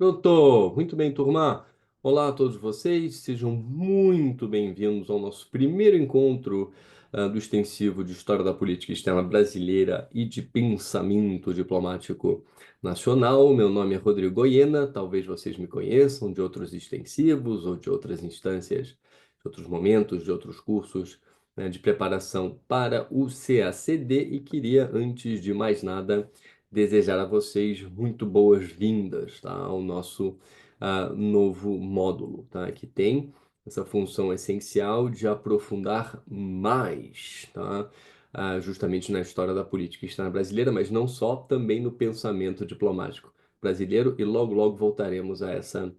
Pronto, muito bem, turma. Olá a todos vocês, sejam muito bem-vindos ao nosso primeiro encontro do extensivo de História da Política Externa Brasileira e de Pensamento Diplomático Nacional. Meu nome é Rodrigo Goiena, talvez vocês me conheçam de outros extensivos ou de outras instâncias, de outros momentos, de outros cursos, de preparação para o CACD e queria, antes de mais nada, desejar a vocês muito boas-vindas, tá, ao nosso novo módulo, tá, que tem essa função essencial de aprofundar mais, tá, justamente na história da política externa brasileira, mas não só, também no pensamento diplomático brasileiro, e logo, logo voltaremos a essa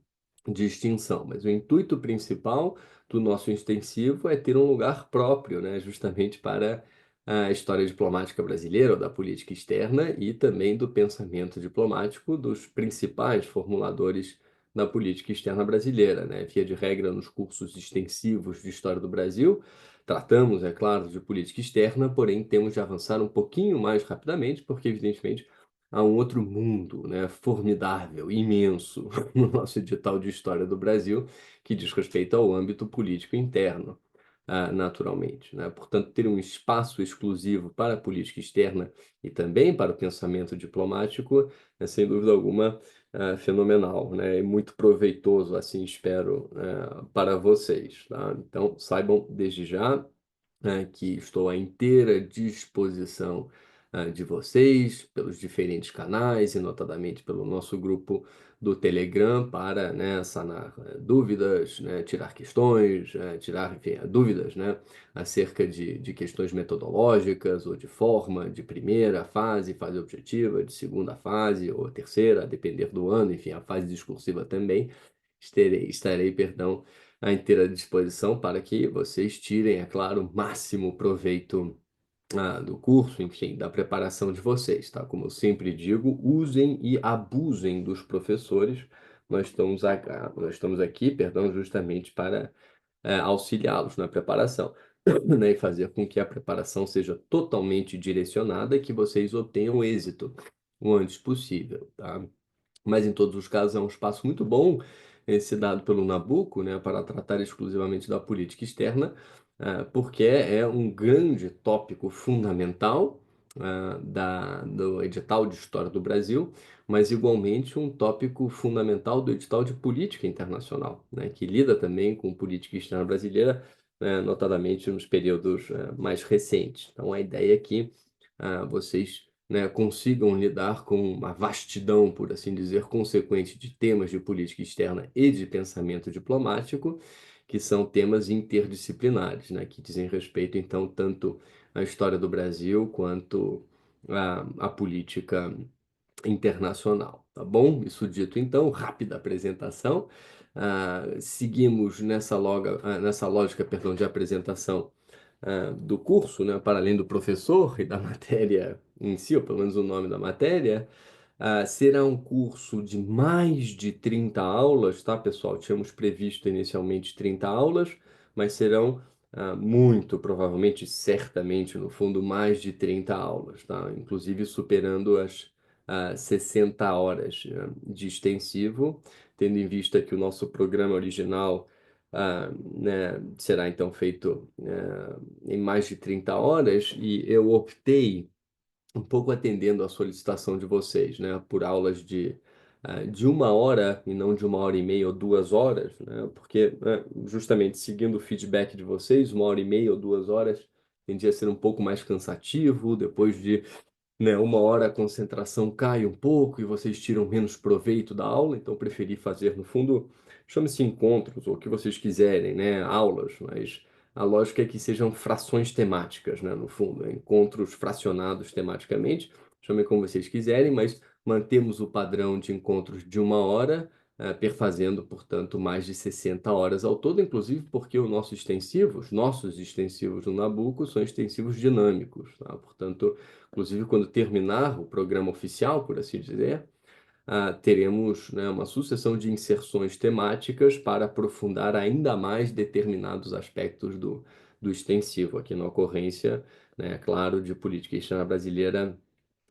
distinção. Mas o intuito principal do nosso extensivo é ter um lugar próprio, né, justamente para a história diplomática brasileira, ou da política externa, e também do pensamento diplomático dos principais formuladores da política externa brasileira, né? Via de regra, nos cursos extensivos de História do Brasil, tratamos, é claro, de política externa, porém temos de avançar um pouquinho mais rapidamente, porque, evidentemente, há um outro mundo, né, formidável, imenso, no nosso edital de História do Brasil, que diz respeito ao âmbito político interno, naturalmente, né? Portanto, ter um espaço exclusivo para a política externa e também para o pensamento diplomático é, sem dúvida alguma, fenomenal, né? E muito proveitoso, assim espero, para vocês, tá? Então, saibam desde já, que estou à inteira disposição de vocês, pelos diferentes canais, e notadamente pelo nosso grupo do Telegram, para, né, sanar dúvidas, né, tirar questões, tirar, enfim, dúvidas, né, acerca de questões metodológicas ou de forma, de primeira fase, fase objetiva, de segunda fase ou terceira, a depender do ano, enfim, a fase discursiva também. Estarei, perdão, à inteira disposição para que vocês tirem, é claro, o máximo proveito do curso, enfim, da preparação de vocês, tá? Como eu sempre digo, usem e abusem dos professores. Nós estamos aqui, perdão, justamente para auxiliá-los na preparação, né? E fazer com que a preparação seja totalmente direcionada e que vocês obtenham êxito o antes possível, tá? Mas em todos os casos é um espaço muito bom esse dado pelo Nabucco, né, para tratar exclusivamente da política externa, porque é um grande tópico fundamental do edital de História do Brasil, mas igualmente um tópico fundamental do edital de política internacional, né, que lida também com política externa brasileira, notadamente nos períodos mais recentes. Então a ideia é que vocês, né, consigam lidar com uma vastidão, por assim dizer, consequente de temas de política externa e de pensamento diplomático, que são temas interdisciplinares, né, que dizem respeito, então, tanto à história do Brasil quanto à política internacional, tá bom? Isso dito, então, rápida apresentação. Seguimos nessa lógica, perdão, de apresentação do curso, né, para além do professor e da matéria em si, ou pelo menos o nome da matéria, será um curso de mais de 30 aulas, tá, pessoal? Tínhamos previsto inicialmente 30 aulas, mas serão muito provavelmente, certamente, no fundo, mais de 30 aulas, tá? Inclusive superando as 60 horas de extensivo, tendo em vista que o nosso programa original né, será então feito em mais de 30 horas, e eu optei, um pouco atendendo à solicitação de vocês, né, por aulas de 1 hora e não de 1 hora e meia ou 2 horas, né, porque justamente seguindo o feedback de vocês, 1 hora e meia ou 2 horas tendia a ser um pouco mais cansativo, depois de, né, 1 hora a concentração cai um pouco e vocês tiram menos proveito da aula, então preferi fazer, no fundo, chame-se encontros ou o que vocês quiserem, né, aulas, mas a lógica é que sejam frações temáticas, né, no fundo, encontros fracionados tematicamente, chamem como vocês quiserem, mas mantemos o padrão de encontros de 1 hora, perfazendo, portanto, mais de 60 horas ao todo, inclusive porque os nossos extensivos do Nabucco são extensivos dinâmicos, tá? Portanto, inclusive, quando terminar o programa oficial, por assim dizer, teremos, né, uma sucessão de inserções temáticas para aprofundar ainda mais determinados aspectos do extensivo, aqui na ocorrência, né, claro, de política externa brasileira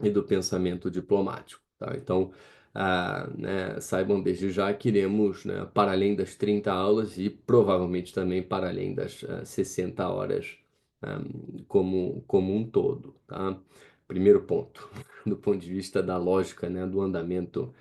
e do pensamento diplomático, tá? Então, né, saibam desde já que iremos, né, para além das 30 aulas e provavelmente também para além das 60 horas, ah, como um todo, tá? Primeiro ponto, do ponto de vista da lógica, né, do andamento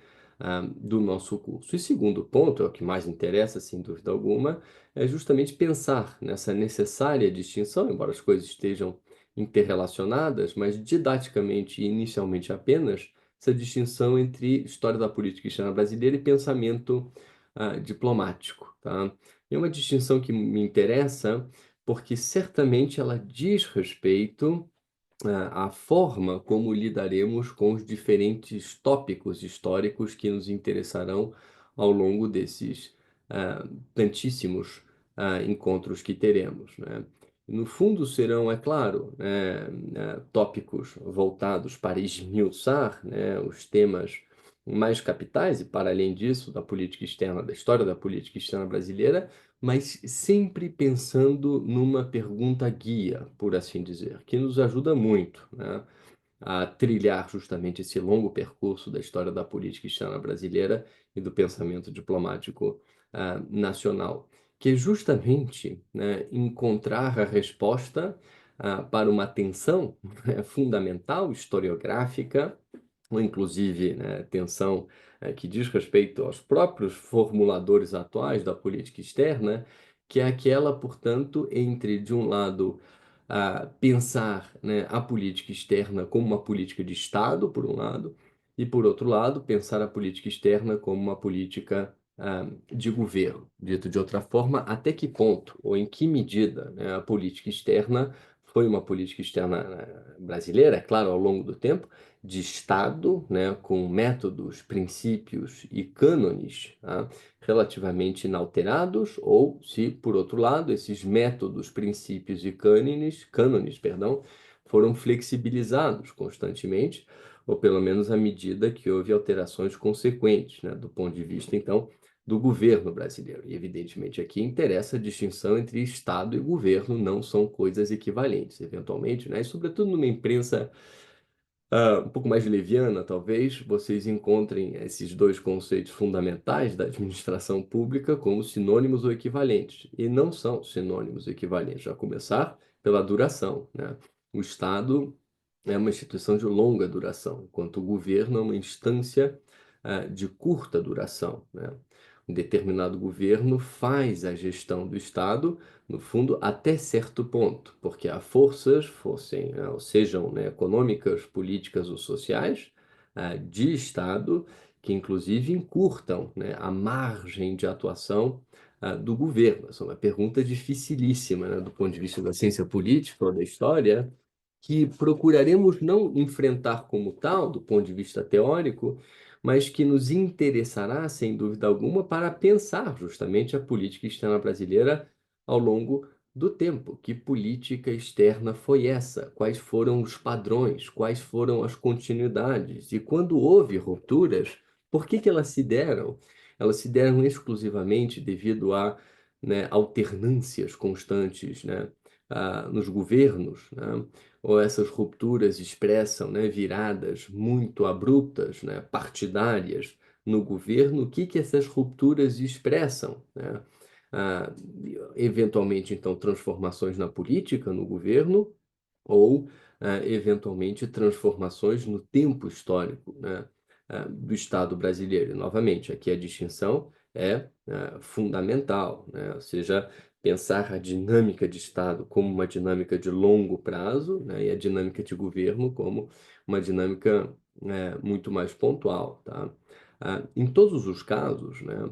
do nosso curso. E segundo ponto, é o que mais interessa, sem dúvida alguma, é justamente pensar nessa necessária distinção, embora as coisas estejam interrelacionadas, mas didaticamente e inicialmente apenas, essa distinção entre história da política externa brasileira e pensamento diplomático, tá? É uma distinção que me interessa porque certamente ela diz respeito a forma como lidaremos com os diferentes tópicos históricos que nos interessarão ao longo desses tantíssimos encontros que teremos, né? No fundo, serão, é claro, tópicos voltados para esmiuçar, né, os temas mais capitais e, para além disso, da política externa, da história da política externa brasileira, mas sempre pensando numa pergunta guia, por assim dizer, que nos ajuda muito, né, a trilhar justamente esse longo percurso da história da política externa brasileira e do pensamento diplomático nacional, que é justamente, né, encontrar a resposta para uma tensão fundamental historiográfica ou inclusive, né, tensão que diz respeito aos próprios formuladores atuais da política externa, que é aquela, portanto, entre, de um lado, pensar, né, a política externa como uma política de Estado, por um lado, e, por outro lado, pensar a política externa como uma política de governo. Dito de outra forma, até que ponto ou em que medida, né, a política externa foi uma política externa brasileira, é claro, ao longo do tempo, de Estado, né, com métodos, princípios e cânones, tá, relativamente inalterados, ou se, por outro lado, esses métodos, princípios e cânones, perdão, foram flexibilizados constantemente, ou pelo menos à medida que houve alterações consequentes, né, do ponto de vista, então, do governo brasileiro. E, evidentemente, aqui interessa a distinção entre Estado e governo, não são coisas equivalentes, eventualmente, né, e, sobretudo, numa imprensa um pouco mais leviana, talvez, vocês encontrem esses dois conceitos fundamentais da administração pública como sinônimos ou equivalentes. E não são sinônimos equivalentes, a começar pela duração, né? O Estado é uma instituição de longa duração, enquanto o governo é uma instância de curta duração, né? Um determinado governo faz a gestão do Estado no fundo, até certo ponto, porque há forças, fossem, ou sejam, né, econômicas, políticas ou sociais, de Estado, que inclusive encurtam, né, a margem de atuação do governo. Essa é uma pergunta dificilíssima, né, do ponto de vista da ciência política ou da história, que procuraremos não enfrentar como tal, do ponto de vista teórico, mas que nos interessará, sem dúvida alguma, para pensar justamente a política externa brasileira ao longo do tempo. Que política externa foi essa? Quais foram os padrões? Quais foram as continuidades? E quando houve rupturas, por que elas se deram? Elas se deram exclusivamente devido a, né, alternâncias constantes, né, nos governos, né? Ou essas rupturas expressam, né, viradas muito abruptas, né, partidárias no governo? O que que essas rupturas expressam, né? ah, Eventualmente, então, transformações na política, no governo, ou, eventualmente, transformações no tempo histórico, né, do Estado brasileiro. E, novamente, aqui a distinção é, fundamental, né? Ou seja, pensar a dinâmica de Estado como uma dinâmica de longo prazo, né, e a dinâmica de governo como uma dinâmica, muito mais pontual, tá? Em todos os casos, né,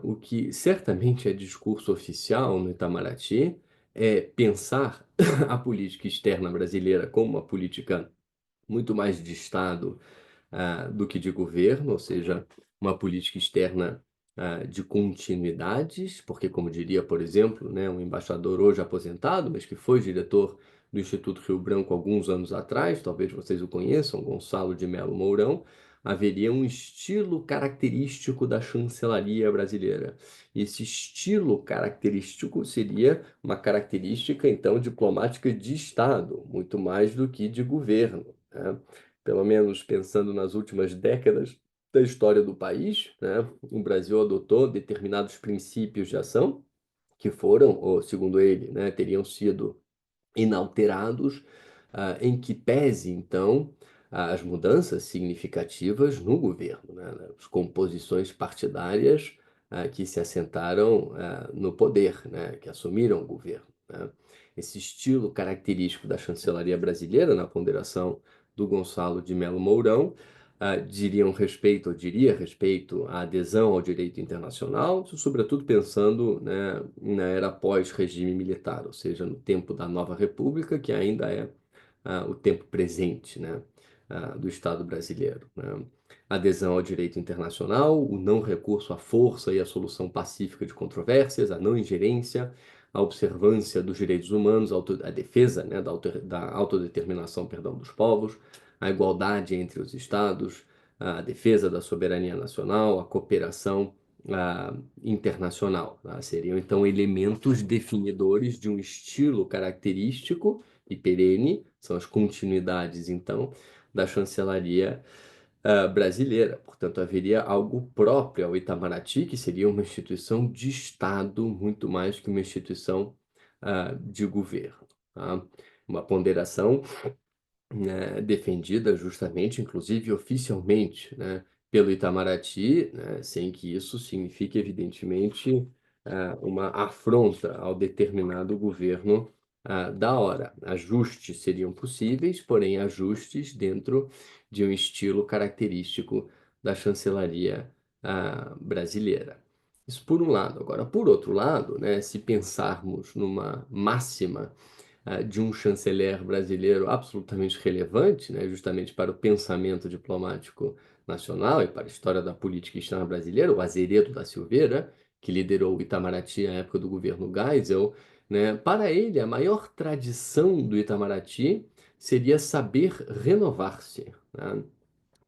o que certamente é discurso oficial no Itamaraty é pensar a política externa brasileira como uma política muito mais de Estado do que de governo, ou seja, uma política externa de continuidades, porque, como diria, por exemplo, né, um embaixador hoje aposentado, mas que foi diretor do Instituto Rio Branco alguns anos atrás, talvez vocês o conheçam, Gonçalo de Melo Mourão, haveria um estilo característico da chancelaria brasileira. E esse estilo característico seria uma característica, então, diplomática de Estado, muito mais do que de governo, né? Pelo menos pensando nas últimas décadas, da história do país, né? O Brasil adotou determinados princípios de ação que foram, ou segundo ele, né, teriam sido inalterados, em que pese, então, as mudanças significativas no governo, né, as composições partidárias que se assentaram no poder, né, que assumiram o governo, né. Esse estilo característico da chancelaria brasileira, na ponderação do Gonçalo de Melo Mourão, diria respeito à adesão ao direito internacional, sobretudo pensando, né, na era pós-regime militar, ou seja, no tempo da Nova República, que ainda é o tempo presente, né, do Estado brasileiro, né. Adesão ao direito internacional, o não recurso à força e à solução pacífica de controvérsias, a não ingerência, a observância dos direitos humanos, a defesa, né, da autodeterminação, perdão, dos povos, a igualdade entre os estados, a defesa da soberania nacional, a cooperação internacional, tá? Seriam então elementos definidores de um estilo característico e perene, são as continuidades então da chancelaria brasileira. Portanto, haveria algo próprio ao Itamaraty, que seria uma instituição de Estado muito mais que uma instituição de governo, tá? Uma ponderação, né, defendida justamente, inclusive oficialmente, né, pelo Itamaraty, né, sem que isso signifique, evidentemente, uma afronta ao determinado governo da hora. Ajustes seriam possíveis, porém ajustes dentro de um estilo característico da chancelaria brasileira. Isso por um lado. Agora, por outro lado, né, se pensarmos numa máxima de um chanceler brasileiro absolutamente relevante, né, justamente para o pensamento diplomático nacional e para a história da política externa brasileira, o Azeredo da Silveira, que liderou o Itamaraty na época do governo Geisel, né, para ele, a maior tradição do Itamaraty seria saber renovar-se, né?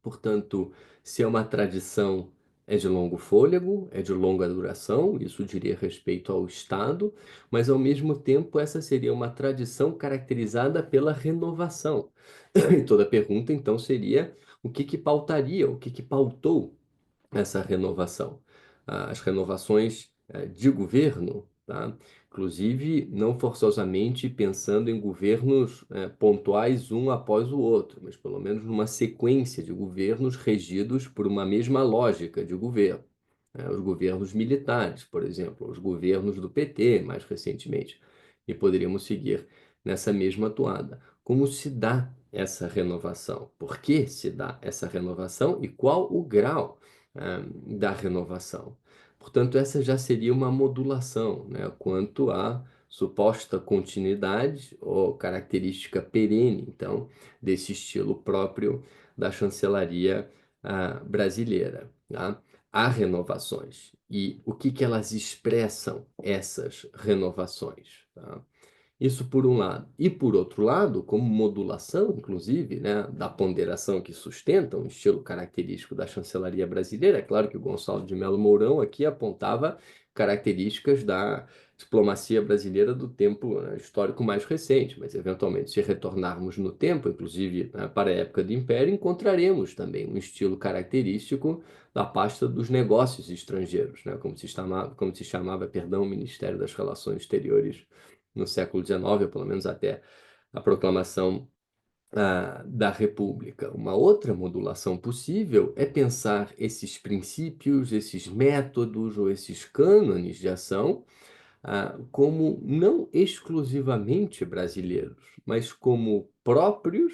Portanto, se é uma tradição, é de longo fôlego, é de longa duração, isso diria respeito ao Estado, mas ao mesmo tempo essa seria uma tradição caracterizada pela renovação. E toda pergunta então seria o que que pautaria, o que que pautou essa renovação. As renovações de governo, tá? Inclusive, não forçosamente pensando em governos pontuais um após o outro, mas pelo menos numa sequência de governos regidos por uma mesma lógica de governo. Os governos militares, por exemplo, os governos do PT, mais recentemente, e poderíamos seguir nessa mesma toada. Como se dá essa renovação? Por que se dá essa renovação e qual o grau da renovação? Portanto, essa já seria uma modulação, né, quanto à suposta continuidade ou característica perene, então, desse estilo próprio da chancelaria brasileira, tá? Há renovações. E o que que elas expressam, essas renovações, tá? Isso por um lado. E por outro lado, como modulação, inclusive, né, da ponderação que sustenta um estilo característico da chancelaria brasileira, é claro que o Gonçalo de Melo Mourão aqui apontava características da diplomacia brasileira do tempo, né, histórico mais recente, mas eventualmente, se retornarmos no tempo, inclusive, né, para a época do Império, encontraremos também um estilo característico da pasta dos negócios estrangeiros, né, como se chamava, perdão, o Ministério das Relações Exteriores no século XIX, ou pelo menos até a proclamação da República. Uma outra modulação possível é pensar esses princípios, esses métodos ou esses cânones de ação como não exclusivamente brasileiros, mas como próprios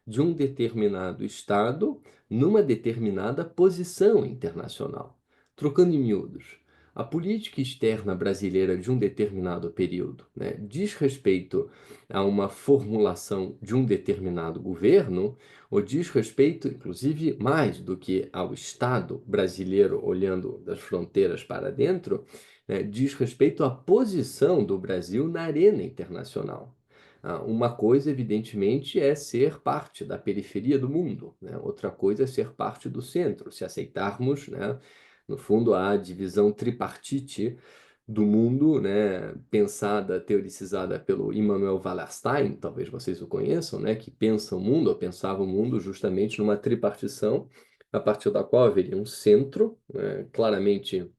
de um determinado Estado numa determinada posição internacional. Trocando em miúdos, a política externa brasileira de um determinado período, né, diz respeito a uma formulação de um determinado governo, ou diz respeito, inclusive, mais do que ao Estado brasileiro olhando das fronteiras para dentro, né, diz respeito à posição do Brasil na arena internacional. Uma coisa, evidentemente, é ser parte da periferia do mundo, né? Outra coisa é ser parte do centro. Se aceitarmos, né, no fundo, a divisão tripartite do mundo, né, pensada, teoricizada pelo Immanuel Wallerstein, talvez vocês o conheçam, né, que pensa o mundo, ou pensava o mundo justamente numa tripartição a partir da qual haveria um centro, né, claramente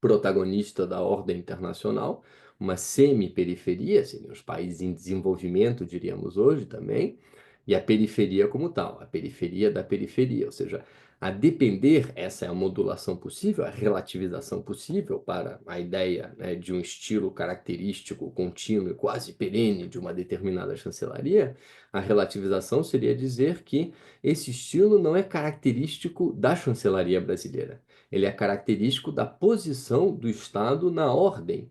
protagonista da ordem internacional, uma semi-periferia, seriam os países em desenvolvimento, diríamos hoje também, e a periferia como tal, a periferia da periferia, ou seja, a depender, essa é a modulação possível, a relativização possível para a ideia, né, de um estilo característico, contínuo e quase perene de uma determinada chancelaria, a relativização seria dizer que esse estilo não é característico da chancelaria brasileira. Ele é característico da posição do Estado na ordem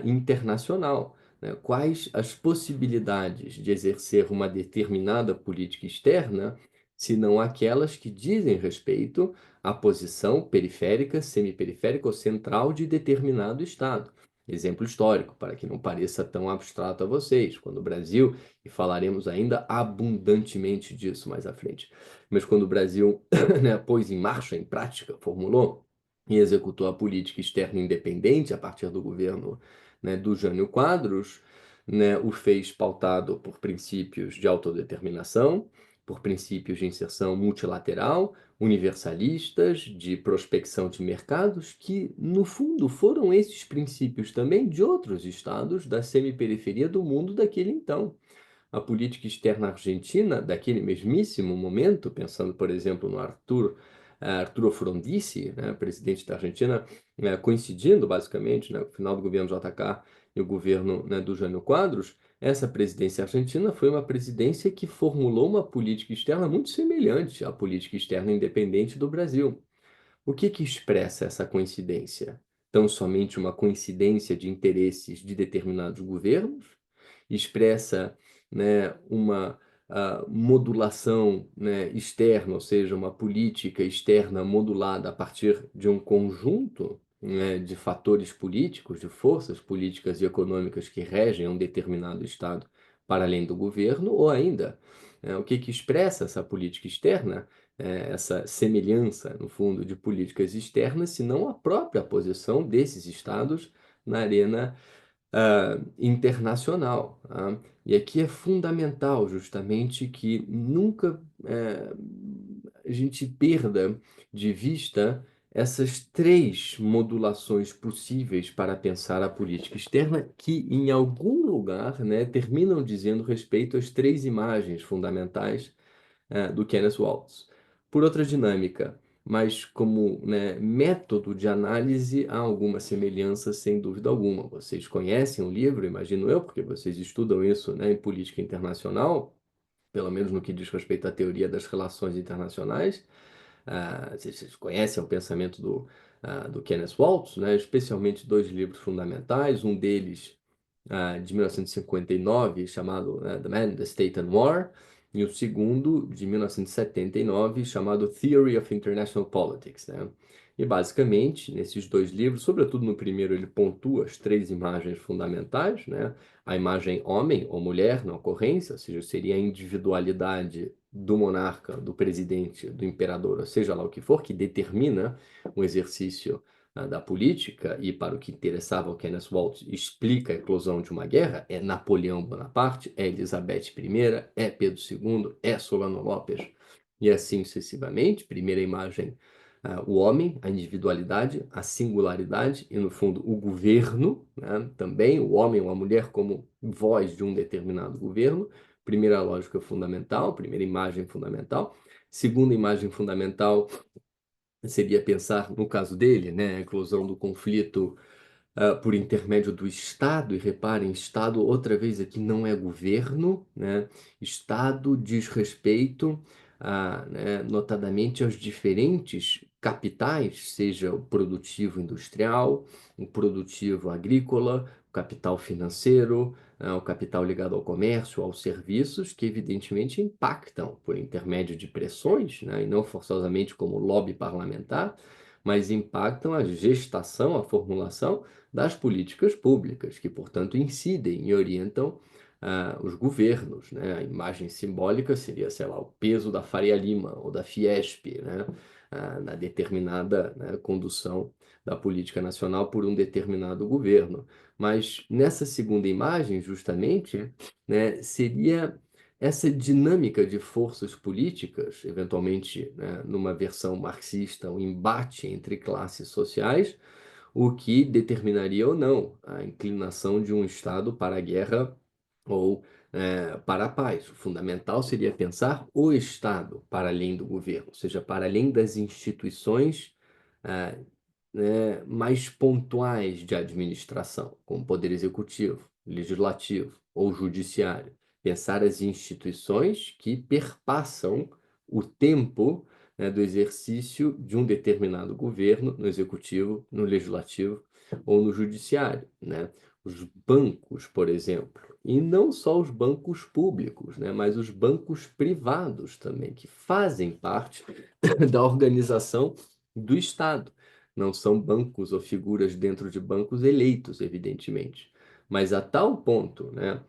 internacional, né? Quais as possibilidades de exercer uma determinada política externa, se não aquelas que dizem respeito à posição periférica, semiperiférica ou central de determinado Estado. Exemplo histórico, para que não pareça tão abstrato a vocês, quando o Brasil, e falaremos ainda abundantemente disso mais à frente, mas quando o Brasil né, pôs em marcha, em prática, formulou e executou a política externa independente a partir do governo, né, do Jânio Quadros, né, o fez pautado por princípios de autodeterminação, por princípios de inserção multilateral, universalistas, de prospecção de mercados, que, no fundo, foram esses princípios também de outros estados da semiperiferia do mundo daquele então. A política externa argentina, daquele mesmíssimo momento, pensando, por exemplo, no Arturo Frondizi, né, presidente da Argentina, coincidindo basicamente, né, o final do governo JK e o governo, né, do Jânio Quadros, essa presidência argentina foi uma presidência que formulou uma política externa muito semelhante à política externa independente do Brasil. O que que expressa essa coincidência? Tão somente uma coincidência de interesses de determinados governos? Expressa, né, uma modulação, né, externa, ou seja, uma política externa modulada a partir de um conjunto, né, de fatores políticos, de forças políticas e econômicas que regem um determinado Estado para além do governo, ou ainda, o que que expressa essa política externa? Essa semelhança, no fundo, de políticas externas, senão a própria posição desses estados na arena internacional. Tá? E aqui é fundamental, justamente, que nunca a gente perda de vista essas três modulações possíveis para pensar a política externa, que em algum lugar, né, terminam dizendo respeito às três imagens fundamentais do Kenneth Waltz. Por outra dinâmica, mas como, né, método de análise há alguma semelhança, sem dúvida alguma. Vocês conhecem o livro, imagino eu, porque vocês estudam isso, né, em política internacional, pelo menos no que diz respeito à teoria das relações internacionais. Vocês conhecem o pensamento do Kenneth Waltz, né, especialmente dois livros fundamentais, um deles de 1959, chamado The Man, the State and War, e o segundo, de 1979, chamado Theory of International Politics, né? E basicamente, nesses dois livros, sobretudo no primeiro, ele pontua as três imagens fundamentais, né? A imagem homem ou mulher na ocorrência, ou seja, seria a individualidade do monarca, do presidente, do imperador, ou seja lá o que for, que determina o exercício da política, e para o que interessava o Kenneth Waltz, explica a eclosão de uma guerra, é Napoleão Bonaparte, é Elizabeth I, é Pedro II, é Solano Lopes, e assim sucessivamente. Primeira imagem, o homem, a individualidade, a singularidade e, no fundo, o governo, né? Também o homem ou a mulher como voz de um determinado governo. Primeira lógica fundamental, primeira imagem fundamental. Segunda imagem fundamental seria pensar, no caso dele, né, a eclosão do conflito por intermédio do Estado, e reparem, Estado, outra vez aqui, não é governo, né? Estado diz respeito né, notadamente aos diferentes capitais, seja o produtivo industrial, o produtivo agrícola, o capital financeiro, o capital ligado ao comércio, aos serviços, que evidentemente impactam por intermédio de pressões, né, e não forçosamente como lobby parlamentar, mas impactam a gestação, a formulação das políticas públicas, que, portanto, incidem e orientam os governos, né? A imagem simbólica seria, sei lá, o peso da Faria Lima ou da Fiesp, né? Na determinada, né, condução da política nacional por um determinado governo. Mas nessa segunda imagem, justamente, né, seria essa dinâmica de forças políticas, eventualmente, né, numa versão marxista, um embate entre classes sociais, o que determinaria ou não a inclinação de um Estado para a guerra ou para a paz. O fundamental seria pensar o Estado para além do governo, ou seja, para além das instituições ah, mais pontuais de administração, como poder executivo, legislativo ou judiciário. Pensar as instituições que perpassam o tempo, né, do exercício de um determinado governo no executivo, no legislativo ou no judiciário, né? Os bancos, por exemplo, e não só os bancos públicos, né, mas os bancos privados também, que fazem parte da organização do Estado. Não são bancos ou figuras dentro de bancos eleitos, evidentemente, mas a tal ponto, né,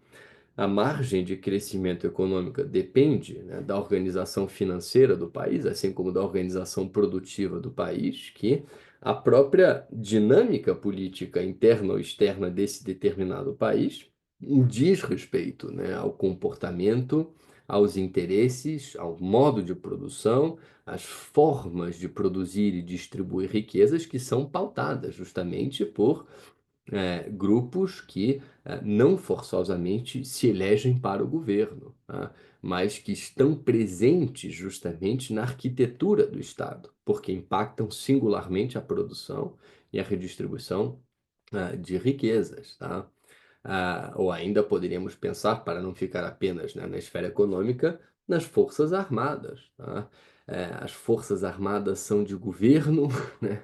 a margem de crescimento econômica depende, né, da organização financeira do país, assim como da organização produtiva do país, que a própria dinâmica política interna ou externa desse determinado país diz respeito, né, ao comportamento, aos interesses, ao modo de produção, às formas de produzir e distribuir riquezas que são pautadas justamente por grupos que não forçosamente se elegem para o governo, tá? Mas que estão presentes justamente na arquitetura do Estado, porque impactam singularmente a produção e a redistribuição de riquezas, tá? Ou ainda poderíamos pensar, para não ficar apenas, né, na esfera econômica, nas Forças Armadas, tá? As Forças Armadas são de governo, né,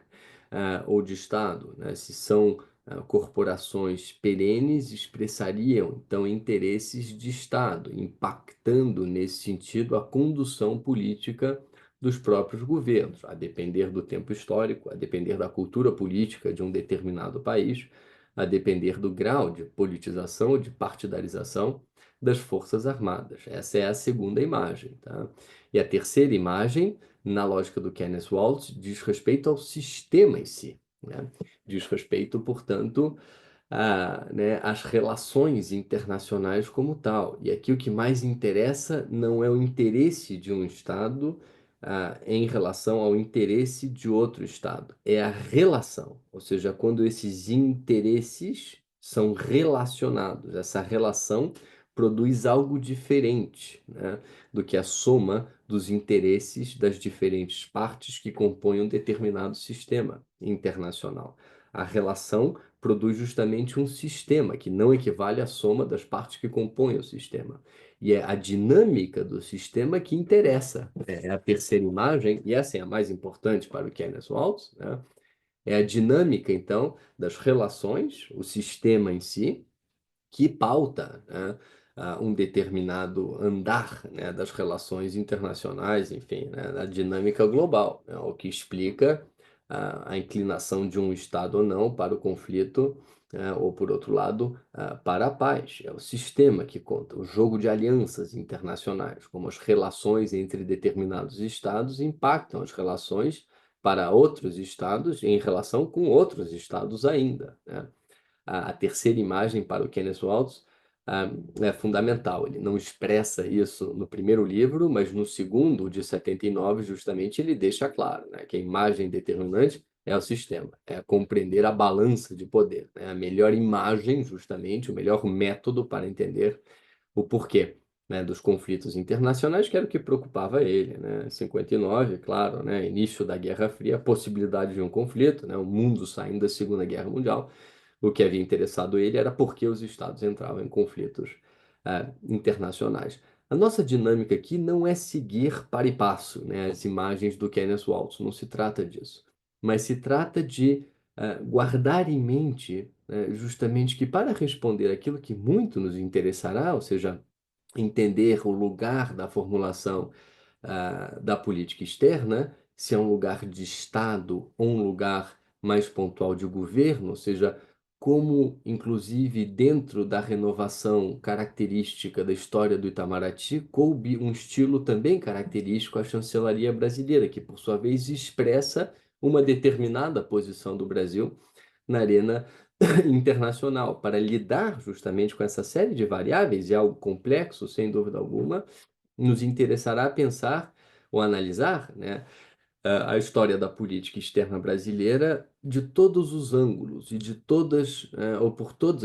ou de Estado, né? Se são corporações perenes, expressariam então interesses de Estado, impactando nesse sentido a condução política dos próprios governos, a depender do tempo histórico, a depender da cultura política de um determinado país, a depender do grau de politização ou de partidarização das Forças Armadas. Essa é a segunda imagem, tá? E a terceira imagem, na lógica do Kenneth Waltz, diz respeito ao sistema em si, né? Diz respeito, portanto, né, às relações internacionais como tal. E aqui o que mais interessa não é o interesse de um Estado em relação ao interesse de outro Estado, é a relação, ou seja, quando esses interesses são relacionados, essa relação produz algo diferente, né, do que a soma dos interesses das diferentes partes que compõem um determinado sistema internacional. A relação produz justamente um sistema que não equivale à soma das partes que compõem o sistema. E é a dinâmica do sistema que interessa. É a terceira imagem, e essa é a mais importante para o Kenneth Waltz, né? É a dinâmica, então, das relações, o sistema em si, que pauta, né, um determinado andar, né, das relações internacionais, enfim, né, da dinâmica global, né, o que explica a inclinação de um Estado ou não para o conflito, ou, por outro lado, para a paz. É o sistema que conta, o jogo de alianças internacionais, como as relações entre determinados Estados impactam as relações para outros Estados em relação com outros Estados ainda, né? A terceira imagem para o Kenneth Waltz é fundamental. Ele não expressa isso no primeiro livro, mas no segundo, o de 79, justamente ele deixa claro, né, que a imagem determinante é o sistema, é compreender a balança de poder, né, a melhor imagem, justamente, o melhor método para entender o porquê, né, dos conflitos internacionais, que era o que preocupava ele, né? 59, claro, né, início da Guerra Fria, a possibilidade de um conflito, né, o mundo saindo da Segunda Guerra Mundial. O que havia interessado ele era por que os estados entravam em conflitos internacionais. A nossa dinâmica aqui não é seguir para e passo, né, as imagens do Kenneth Waltz, não se trata disso, mas se trata de guardar em mente, justamente que para responder aquilo que muito nos interessará, ou seja, entender o lugar da formulação da política externa, se é um lugar de Estado ou um lugar mais pontual de governo, ou seja, como, inclusive, dentro da renovação característica da história do Itamaraty, coube um estilo também característico à chancelaria brasileira, que, por sua vez, expressa uma determinada posição do Brasil na arena internacional para lidar justamente com essa série de variáveis, e algo complexo, sem dúvida alguma, nos interessará pensar ou analisar, né, a história da política externa brasileira de todos os ângulos e de todas, ou por todas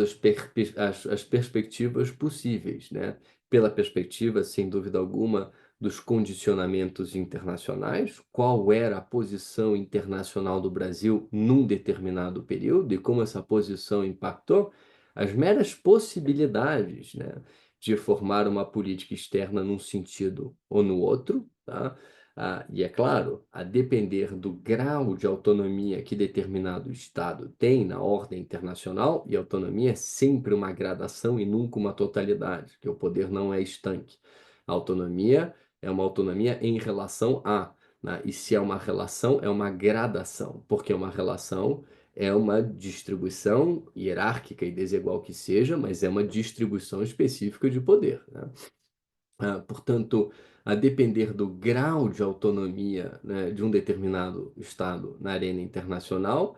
as perspectivas possíveis, né? Pela perspectiva, sem dúvida alguma, dos condicionamentos internacionais, qual era a posição internacional do Brasil num determinado período e como essa posição impactou as meras possibilidades, né, de formar uma política externa num sentido ou no outro, tá? E é claro, a depender do grau de autonomia que determinado Estado tem na ordem internacional, e autonomia é sempre uma gradação e nunca uma totalidade, que o poder não é estanque. A autonomia é uma autonomia em relação a, né? E se é uma relação, é uma gradação, porque uma relação é uma distribuição hierárquica e desigual que seja, mas é uma distribuição específica de poder, né? Portanto, a depender do grau de autonomia, né, de um determinado Estado na arena internacional,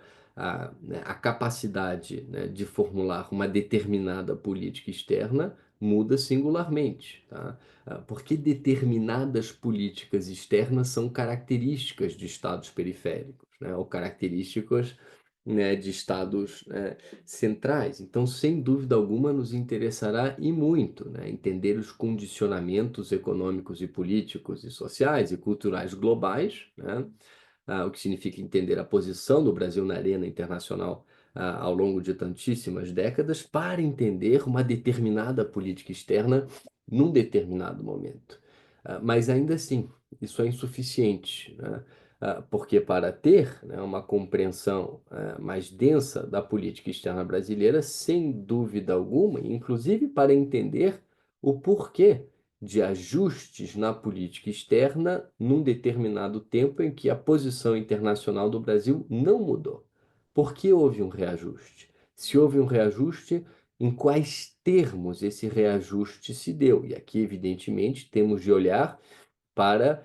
né, a capacidade, né, de formular uma determinada política externa muda singularmente, tá? Porque determinadas políticas externas são características de Estados periféricos, né, ou características, né, de Estados, né, centrais. Então, sem dúvida alguma, nos interessará e muito, né, entender os condicionamentos econômicos e políticos e sociais e culturais globais, né, o que significa entender a posição do Brasil na arena internacional ao longo de tantíssimas décadas, para entender uma determinada política externa num determinado momento. Mas ainda assim, isso é insuficiente, né? Porque para ter, né, uma compreensão mais densa da política externa brasileira, sem dúvida alguma, inclusive para entender o porquê de ajustes na política externa num determinado tempo em que a posição internacional do Brasil não mudou. Por que houve um reajuste? Se houve um reajuste, em quais termos esse reajuste se deu? E aqui, evidentemente, temos de olhar para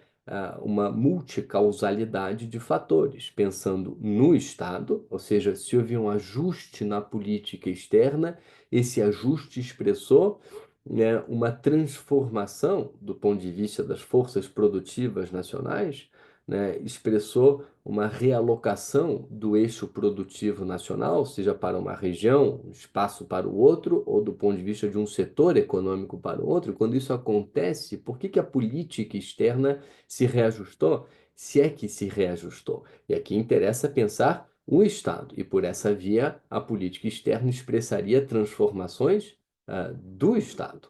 uma multicausalidade de fatores, pensando no Estado, ou seja, se houve um ajuste na política externa, esse ajuste expressou, né, uma transformação do ponto de vista das forças produtivas nacionais, né, expressou uma realocação do eixo produtivo nacional, seja para uma região, um espaço para o outro, ou do ponto de vista de um setor econômico para o outro. Quando isso acontece, por que que a política externa se reajustou? Se é que se reajustou. E aqui interessa pensar o Estado, e por essa via a política externa expressaria transformações do Estado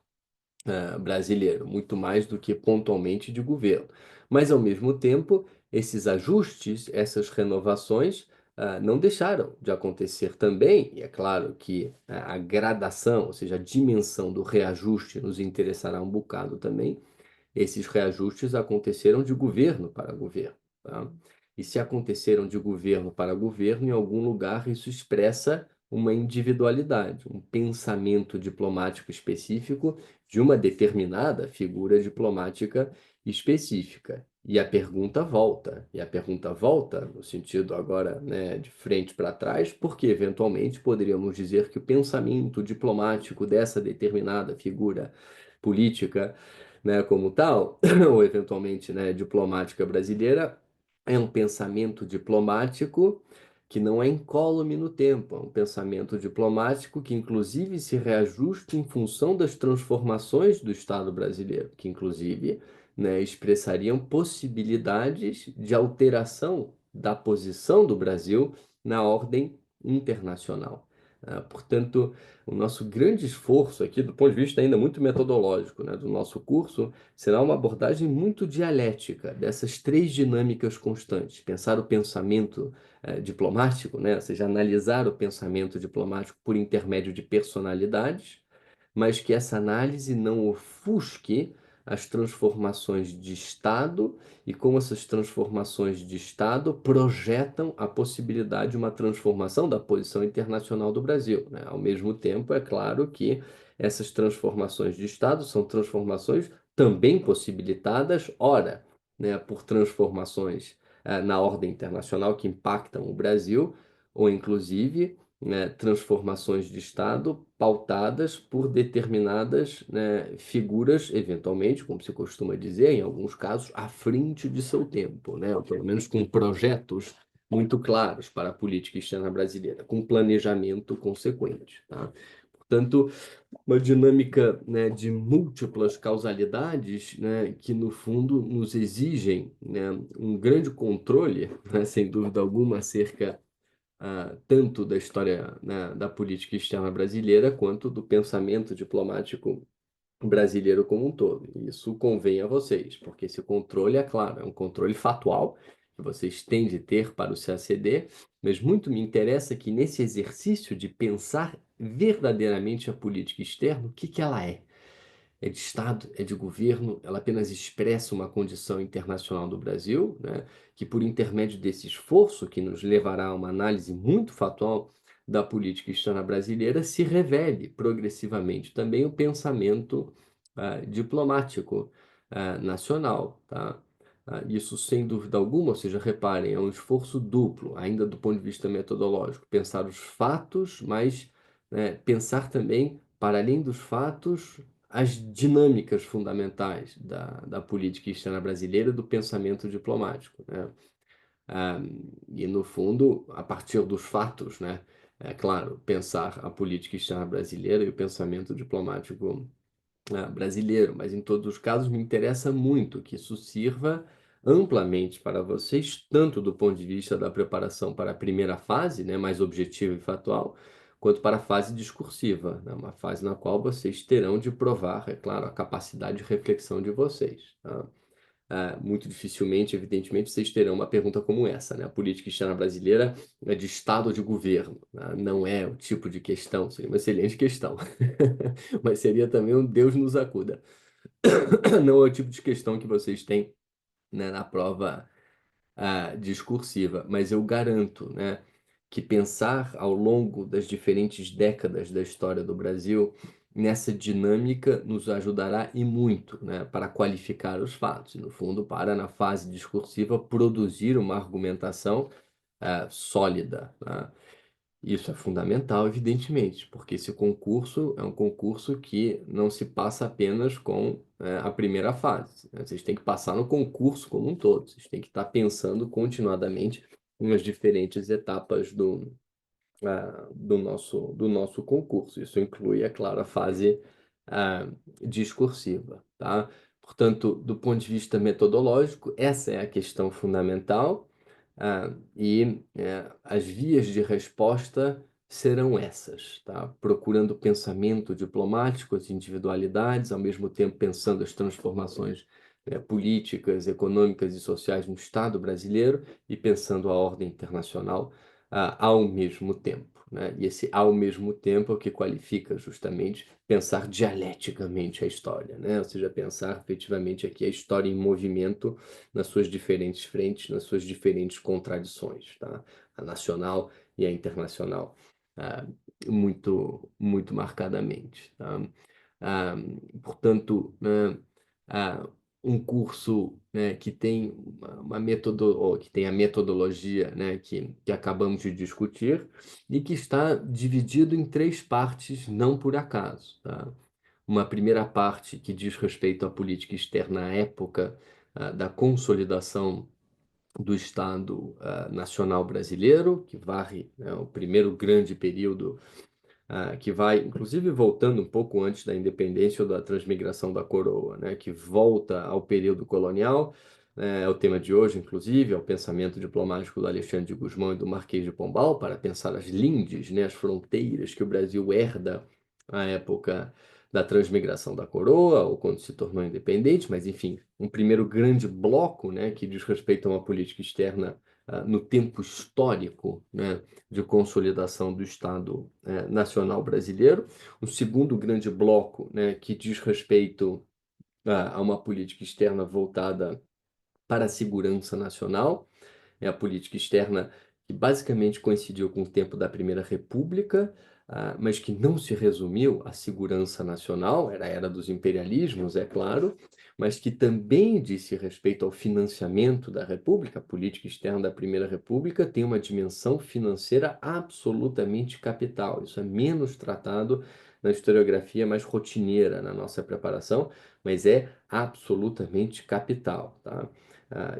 brasileiro, muito mais do que pontualmente de governo. Mas, ao mesmo tempo, esses ajustes, essas renovações, não deixaram de acontecer também, e é claro que a gradação, ou seja, a dimensão do reajuste nos interessará um bocado também. Esses reajustes aconteceram de governo para governo, tá? E se aconteceram de governo para governo, em algum lugar isso expressa uma individualidade, um pensamento diplomático específico de uma determinada figura diplomática específica. E a pergunta volta no sentido agora, né, de frente para trás, porque eventualmente poderíamos dizer que o pensamento diplomático dessa determinada figura política, né, como tal, ou eventualmente, né, diplomática brasileira, é um pensamento diplomático que não é incólume no tempo, é um pensamento diplomático que inclusive se reajusta em função das transformações do Estado brasileiro, que inclusive, né, expressariam possibilidades de alteração da posição do Brasil na ordem internacional. Portanto, o nosso grande esforço aqui, do ponto de vista ainda muito metodológico, né, do nosso curso, será uma abordagem muito dialética dessas três dinâmicas constantes. Pensar o pensamento diplomático, né, ou seja, analisar o pensamento diplomático por intermédio de personalidades, mas que essa análise não ofusque as transformações de Estado e como essas transformações de Estado projetam a possibilidade de uma transformação da posição internacional do Brasil, né? Ao mesmo tempo, é claro que essas transformações de Estado são transformações também possibilitadas, ora, né, por transformações na ordem internacional que impactam o Brasil, ou inclusive né, transformações de Estado pautadas por determinadas, né, figuras, eventualmente, como se costuma dizer, em alguns casos, à frente de seu tempo, né, ou pelo menos com projetos muito claros para a política externa brasileira, com planejamento consequente, tá? Portanto, uma dinâmica, né, de múltiplas causalidades, né, que no fundo nos exigem, né, um grande controle, né, sem dúvida alguma, acerca tanto da história, né, da política externa brasileira quanto do pensamento diplomático brasileiro como um todo. E isso convém a vocês, porque esse controle, é claro, é um controle factual que vocês têm de ter para o CACD, mas muito me interessa que nesse exercício de pensar verdadeiramente a política externa, o que que ela é de Estado, é de governo, ela apenas expressa uma condição internacional do Brasil, né, que por intermédio desse esforço, que nos levará a uma análise muito factual da política externa brasileira, se revele progressivamente também o pensamento diplomático nacional, tá? Isso sem dúvida alguma, ou seja, reparem, é um esforço duplo, ainda do ponto de vista metodológico, pensar os fatos, mas né, pensar também, para além dos fatos, as dinâmicas fundamentais da política externa brasileira, do pensamento diplomático, né? Ah, e, no fundo, a partir dos fatos, né? É claro, pensar a política externa brasileira e o pensamento diplomático brasileiro, mas em todos os casos me interessa muito que isso sirva amplamente para vocês, tanto do ponto de vista da preparação para a primeira fase, né, mais objetiva e factual, quanto para a fase discursiva, né, uma fase na qual vocês terão de provar, é claro, a capacidade de reflexão de vocês, tá? Muito dificilmente, evidentemente, vocês terão uma pergunta como essa, né? A política externa brasileira é de Estado ou de governo, né? Não é o tipo de questão, seria uma excelente questão, mas seria também um Deus nos acuda. Não é o tipo de questão que vocês têm, né, na prova discursiva, mas eu garanto, né, que pensar ao longo das diferentes décadas da história do Brasil nessa dinâmica nos ajudará e muito, né, para qualificar os fatos, e, no fundo, para, na fase discursiva, produzir uma argumentação sólida, né? Isso é fundamental, evidentemente, porque esse concurso é um concurso que não se passa apenas com a primeira fase, né? Vocês têm que passar no concurso como um todo, vocês têm que estar pensando continuadamente nas diferentes etapas do nosso concurso. Isso inclui, é claro, a fase discursiva, tá? Portanto, do ponto de vista metodológico, essa é a questão fundamental, e as vias de resposta serão essas, tá? Procurando pensamento diplomático, as individualidades, ao mesmo tempo pensando as transformações políticas, econômicas e sociais no Estado brasileiro e pensando a ordem internacional ao mesmo tempo, né? E esse ao mesmo tempo é o que qualifica justamente pensar dialeticamente a história, né? Ou seja, pensar efetivamente aqui a história em movimento nas suas diferentes frentes, nas suas diferentes contradições, tá? A nacional e a internacional, ah, muito, muito marcadamente, tá? Ah, Portanto, né, ah, um curso, né, que tem ou que tem a metodologia, né, que acabamos de discutir e que está dividido em três partes, não por acaso, tá? Uma primeira parte que diz respeito à política externa à época da consolidação do Estado Nacional Brasileiro, que varre, né, o primeiro grande período que vai, inclusive, voltando um pouco antes da independência ou da transmigração da coroa, né, que volta ao período colonial, é o tema de hoje, inclusive, é o pensamento diplomático do Alexandre de Gusmão e do Marquês de Pombal, para pensar as lindes, né, as fronteiras que o Brasil herda à época da transmigração da coroa, ou quando se tornou independente, mas, enfim, um primeiro grande bloco, né, que diz respeito a uma política externa no tempo histórico, né, de consolidação do Estado Nacional Brasileiro. O segundo grande bloco, né, que diz respeito a uma política externa voltada para a segurança nacional, é a política externa que basicamente coincidiu com o tempo da Primeira República, mas que não se resumiu à segurança nacional, era a era dos imperialismos, é claro, mas que também disse respeito ao financiamento da República. A política externa da Primeira República tem uma dimensão financeira absolutamente capital. Isso é menos tratado na historiografia mais rotineira, na nossa preparação, mas é absolutamente capital, tá?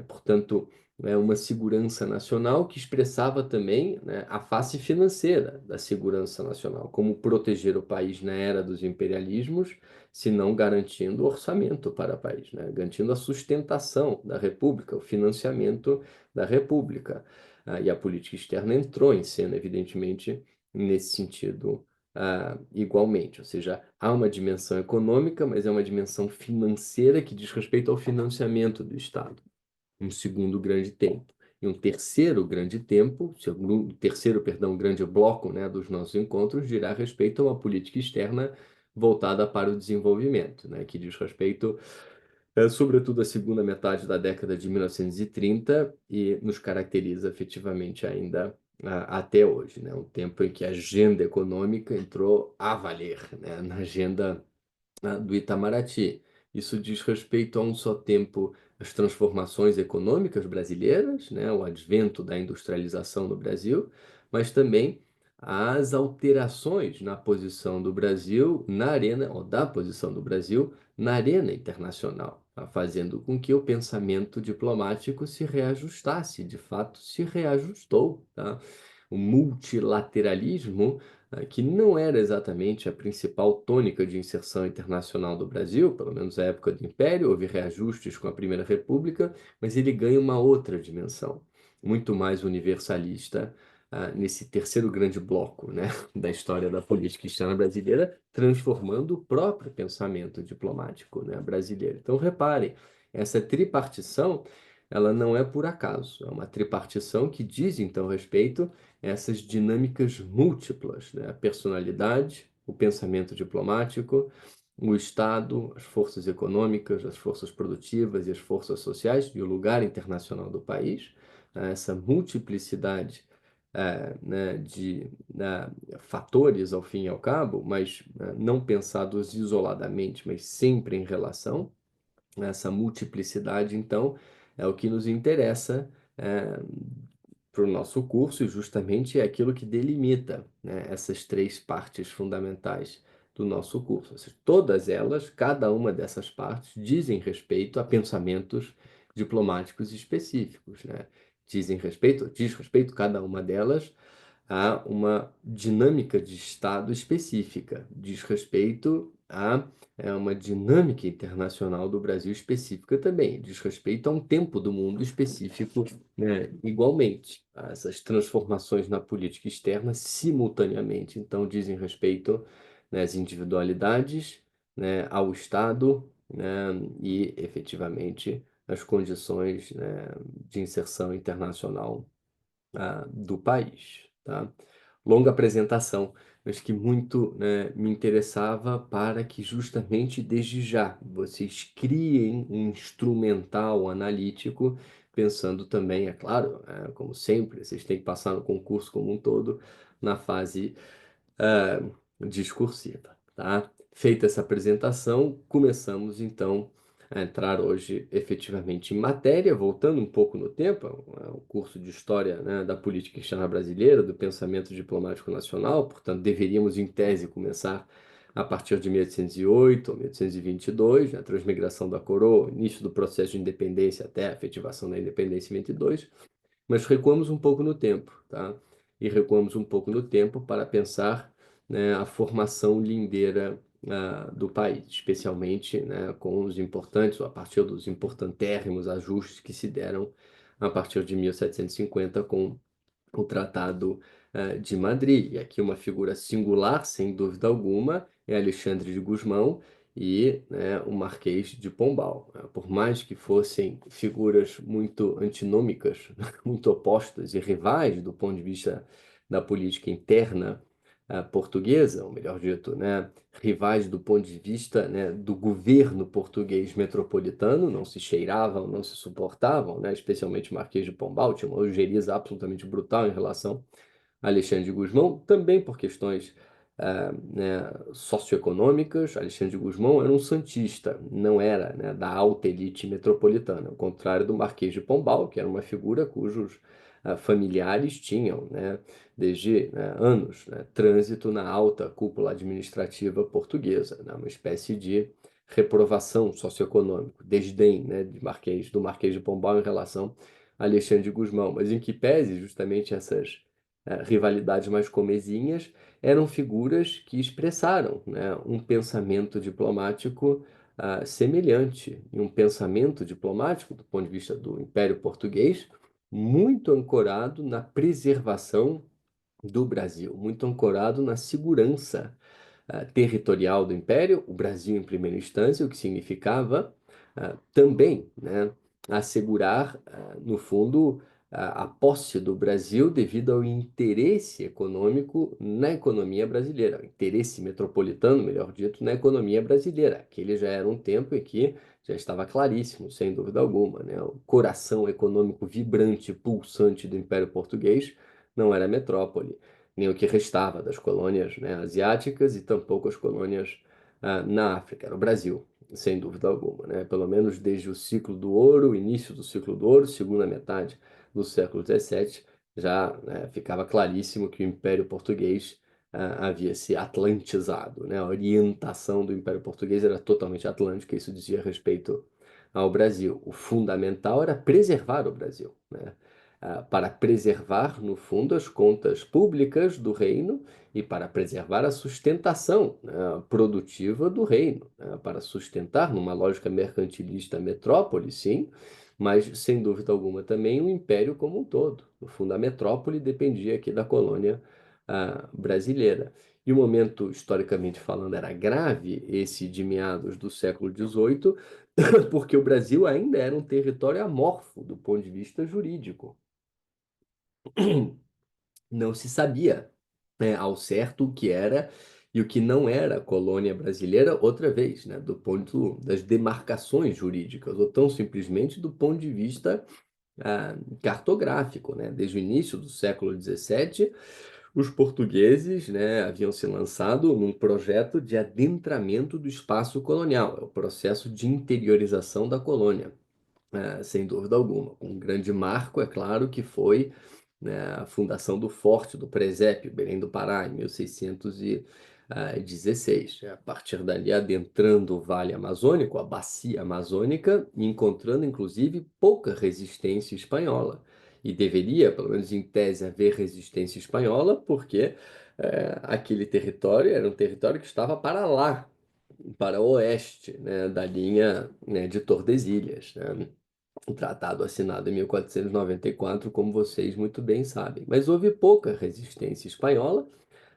Portanto, é uma segurança nacional que expressava também, né, a face financeira da segurança nacional, como proteger o país na era dos imperialismos, se não garantindo orçamento para o país, né, garantindo a sustentação da República, o financiamento da República. E a política externa entrou em cena, evidentemente, nesse sentido, igualmente. Ou seja, há uma dimensão econômica, mas é uma dimensão financeira que diz respeito ao financiamento do Estado. Um segundo grande tempo. E um terceiro grande tempo, terceiro, perdão, grande bloco, né, dos nossos encontros, dirá respeito a uma política externa voltada para o desenvolvimento, né, que diz respeito, sobretudo, à segunda metade da década de 1930 e nos caracteriza efetivamente ainda até hoje, né, um tempo em que a agenda econômica entrou a valer, né, na agenda do Itamaraty. Isso diz respeito a um só tempo as transformações econômicas brasileiras, né, o advento da industrialização no Brasil, mas também as alterações na posição do Brasil na arena, ou da posição do Brasil na arena internacional, tá? Fazendo com que o pensamento diplomático se reajustasse, de fato se reajustou, tá? O multilateralismo, que não era exatamente a principal tônica de inserção internacional do Brasil, pelo menos na época do Império, houve reajustes com a Primeira República, mas ele ganha uma outra dimensão, muito mais universalista, nesse terceiro grande bloco, né, da história da política externa brasileira, transformando o próprio pensamento diplomático, né, brasileiro. Então, reparem, essa tripartição, ela não é por acaso, é uma tripartição que diz, então, respeito essas dinâmicas múltiplas, né? A personalidade, o pensamento diplomático, o Estado, as forças econômicas, as forças produtivas e as forças sociais e o lugar internacional do país, né? Essa multiplicidade né, de fatores, ao fim e ao cabo, mas não pensados isoladamente, mas sempre em relação. Essa multiplicidade, então, é o que nos interessa para o nosso curso, e justamente é aquilo que delimita, né, essas três partes fundamentais do nosso curso. Ou seja, todas elas, cada uma dessas partes, dizem respeito a pensamentos diplomáticos específicos, né? Diz respeito cada uma delas a uma dinâmica de Estado específica, diz respeito a uma dinâmica internacional do Brasil específica também, diz respeito a um tempo do mundo específico, né, igualmente. Essas transformações na política externa simultaneamente, então, dizem respeito, né, às individualidades, né, ao Estado, né, e, efetivamente, às condições, né, de inserção internacional do país, tá? Longa apresentação, mas que muito, né, me interessava para que justamente desde já vocês criem um instrumental analítico, pensando também, é claro, como sempre, vocês têm que passar no concurso como um todo, na fase ah, discursiva, tá? Feita essa apresentação, começamos então a entrar hoje efetivamente em matéria, voltando um pouco no tempo, o curso de História, né, da Política Externa Brasileira, do Pensamento Diplomático Nacional, portanto, deveríamos, em tese, começar a partir de 1808 ou 1822, né, a transmigração da coroa, início do processo de independência até a efetivação da independência em 22, mas recuamos um pouco no tempo, tá? E recuamos um pouco no tempo para pensar, né, a formação lindeira do país, especialmente, né, com os importantes, ou a partir dos importantérrimos ajustes que se deram a partir de 1750 com o Tratado de Madrid. E aqui uma figura singular, sem dúvida alguma, é Alexandre de Gusmão e, né, o Marquês de Pombal. Por mais que fossem figuras muito antinômicas, muito opostas e rivais do ponto de vista da política interna portuguesa, ou melhor dito, né, rivais do ponto de vista, né, do governo português metropolitano, não se cheiravam, não se suportavam, né, especialmente o Marquês de Pombal, tinha uma ojeriza absolutamente brutal em relação a Alexandre de Gusmão, também por questões né, socioeconômicas. Alexandre de Gusmão era um santista, não era, né, da alta elite metropolitana, ao contrário do Marquês de Pombal, que era uma figura cujos familiares tinham, né, desde anos, né, trânsito na alta cúpula administrativa portuguesa, né, uma espécie de reprovação socioeconômica, desdém, né, do Marquês de Pombal em relação a Alexandre de Gusmão, mas em que pese justamente essas rivalidades mais comezinhas, eram figuras que expressaram, né, um pensamento diplomático semelhante, e um pensamento diplomático, do ponto de vista do Império Português, muito ancorado na preservação do Brasil, muito ancorado na segurança territorial do Império, o Brasil em primeira instância, o que significava também, né, assegurar, no fundo, a posse do Brasil devido ao interesse econômico na economia brasileira, o interesse metropolitano, melhor dito, na economia brasileira. Aquele já era um tempo em que já estava claríssimo, sem dúvida alguma, né? O coração econômico vibrante, pulsante do Império Português não era a metrópole, nem o que restava das colônias, né, asiáticas e tampouco as colônias na África, era o Brasil, sem dúvida alguma, né? Pelo menos desde o ciclo do ouro, o início do ciclo do ouro, segunda metade do século XVII, já ficava claríssimo que o Império Português havia se atlantizado, né? A orientação do Império Português era totalmente atlântica, isso dizia respeito ao Brasil. O fundamental era preservar o Brasil, né? Para preservar, no fundo, as contas públicas do reino e para preservar a sustentação, né, produtiva do reino, né, para sustentar, numa lógica mercantilista, a metrópole, sim, mas, sem dúvida alguma, também o império como um todo. No fundo, a metrópole dependia aqui da colônia brasileira. E o momento, historicamente falando, era grave, esse de meados do século XVIII, porque o Brasil ainda era um território amorfo do ponto de vista jurídico. Não se sabia, né, ao certo o que era e o que não era colônia brasileira, outra vez, né, do ponto das demarcações jurídicas, ou tão simplesmente do ponto de vista cartográfico, né? Desde o início do século XVII, os portugueses, né, haviam se lançado num projeto de adentramento do espaço colonial, é o processo de interiorização da colônia, sem dúvida alguma. Um grande marco, é claro, que foi, né, a fundação do Forte do Presépio, Belém do Pará, em 1616. A partir dali, adentrando o Vale Amazônico, a Bacia Amazônica, e encontrando, inclusive, pouca resistência espanhola. E deveria, pelo menos em tese, haver resistência espanhola, porque aquele território era um território que estava para lá, para o oeste, né, da linha, né, de Tordesilhas, né? Um tratado assinado em 1494, como vocês muito bem sabem. Mas houve pouca resistência espanhola,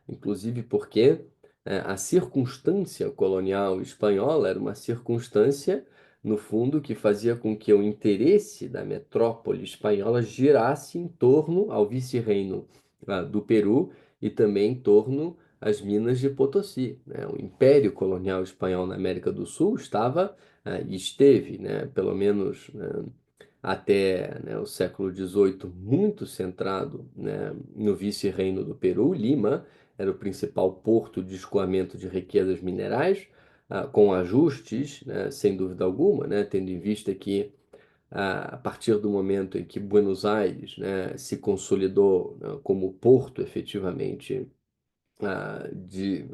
inclusive porque a circunstância colonial espanhola era uma circunstância, no fundo, que fazia com que o interesse da metrópole espanhola girasse em torno ao vice-reino do Peru e também em torno às minas de Potosí, né? O Império Colonial Espanhol na América do Sul estava e esteve, né, pelo menos, né, até, né, o século XVIII, muito centrado, né, no vice-reino do Peru. Lima era o principal porto de escoamento de riquezas minerais, com ajustes, né, sem dúvida alguma, né, tendo em vista que, a partir do momento em que Buenos Aires, né, se consolidou, né, como porto efetivamente de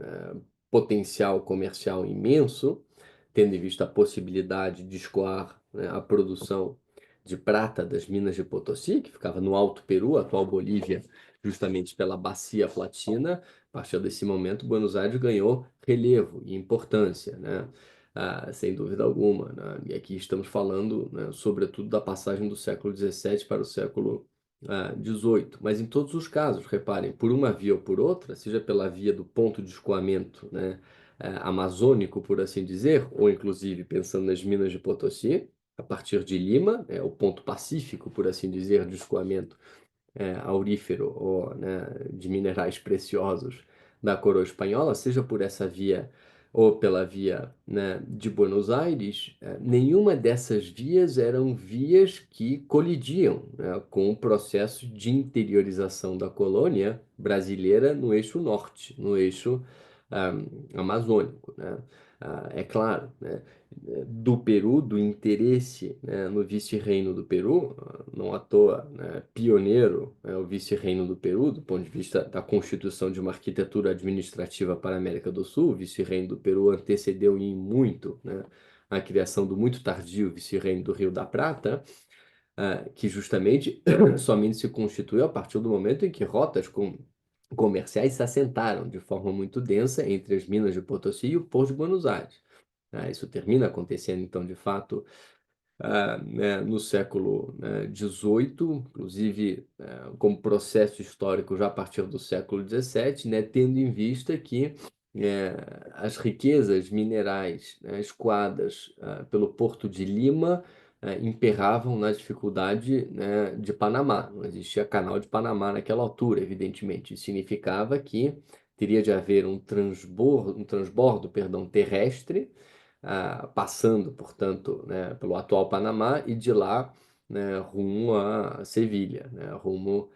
potencial comercial imenso, tendo em vista a possibilidade de escoar, né, a produção de prata das minas de Potosí, que ficava no Alto Peru, atual Bolívia, justamente pela Bacia Platina. A partir desse momento, Buenos Aires ganhou relevo e importância, né? Sem dúvida alguma, né? E aqui estamos falando, né, sobretudo da passagem do século XVII para o século 18, mas em todos os casos, reparem, por uma via ou por outra, seja pela via do ponto de escoamento, né, amazônico, por assim dizer, ou inclusive pensando nas minas de Potosí, a partir de Lima, o ponto pacífico, por assim dizer, de escoamento aurífero ou, né, de minerais preciosos da coroa espanhola, seja por essa via ou pela via, né, de Buenos Aires, nenhuma dessas vias eram vias que colidiam, né, com o processo de interiorização da colônia brasileira no eixo norte, no eixo ah, amazônico, né? É claro, né, do Peru, do interesse, né, no vice-reino do Peru, não à toa, né, pioneiro, né, o vice-reino do Peru, do ponto de vista da constituição de uma arquitetura administrativa para a América do Sul. O vice-reino do Peru antecedeu em muito, né, a criação do muito tardio vice-reino do Rio da Prata, que justamente somente se constituiu a partir do momento em que rotas comerciais se assentaram de forma muito densa entre as minas de Potosí e o Porto de Buenos Aires. Isso termina acontecendo, então, de fato, né, no século, né, XVIII, inclusive como processo histórico já a partir do século XVII, né, tendo em vista que as riquezas minerais, né, escoadas pelo Porto de Lima emperravam na dificuldade, né, de Panamá. Não existia canal de Panamá naquela altura, evidentemente. Isso significava que teria de haver um transbordo, perdão, terrestre, passando, portanto, né, pelo atual Panamá e de lá, né, rumo a Sevilha, né, rumo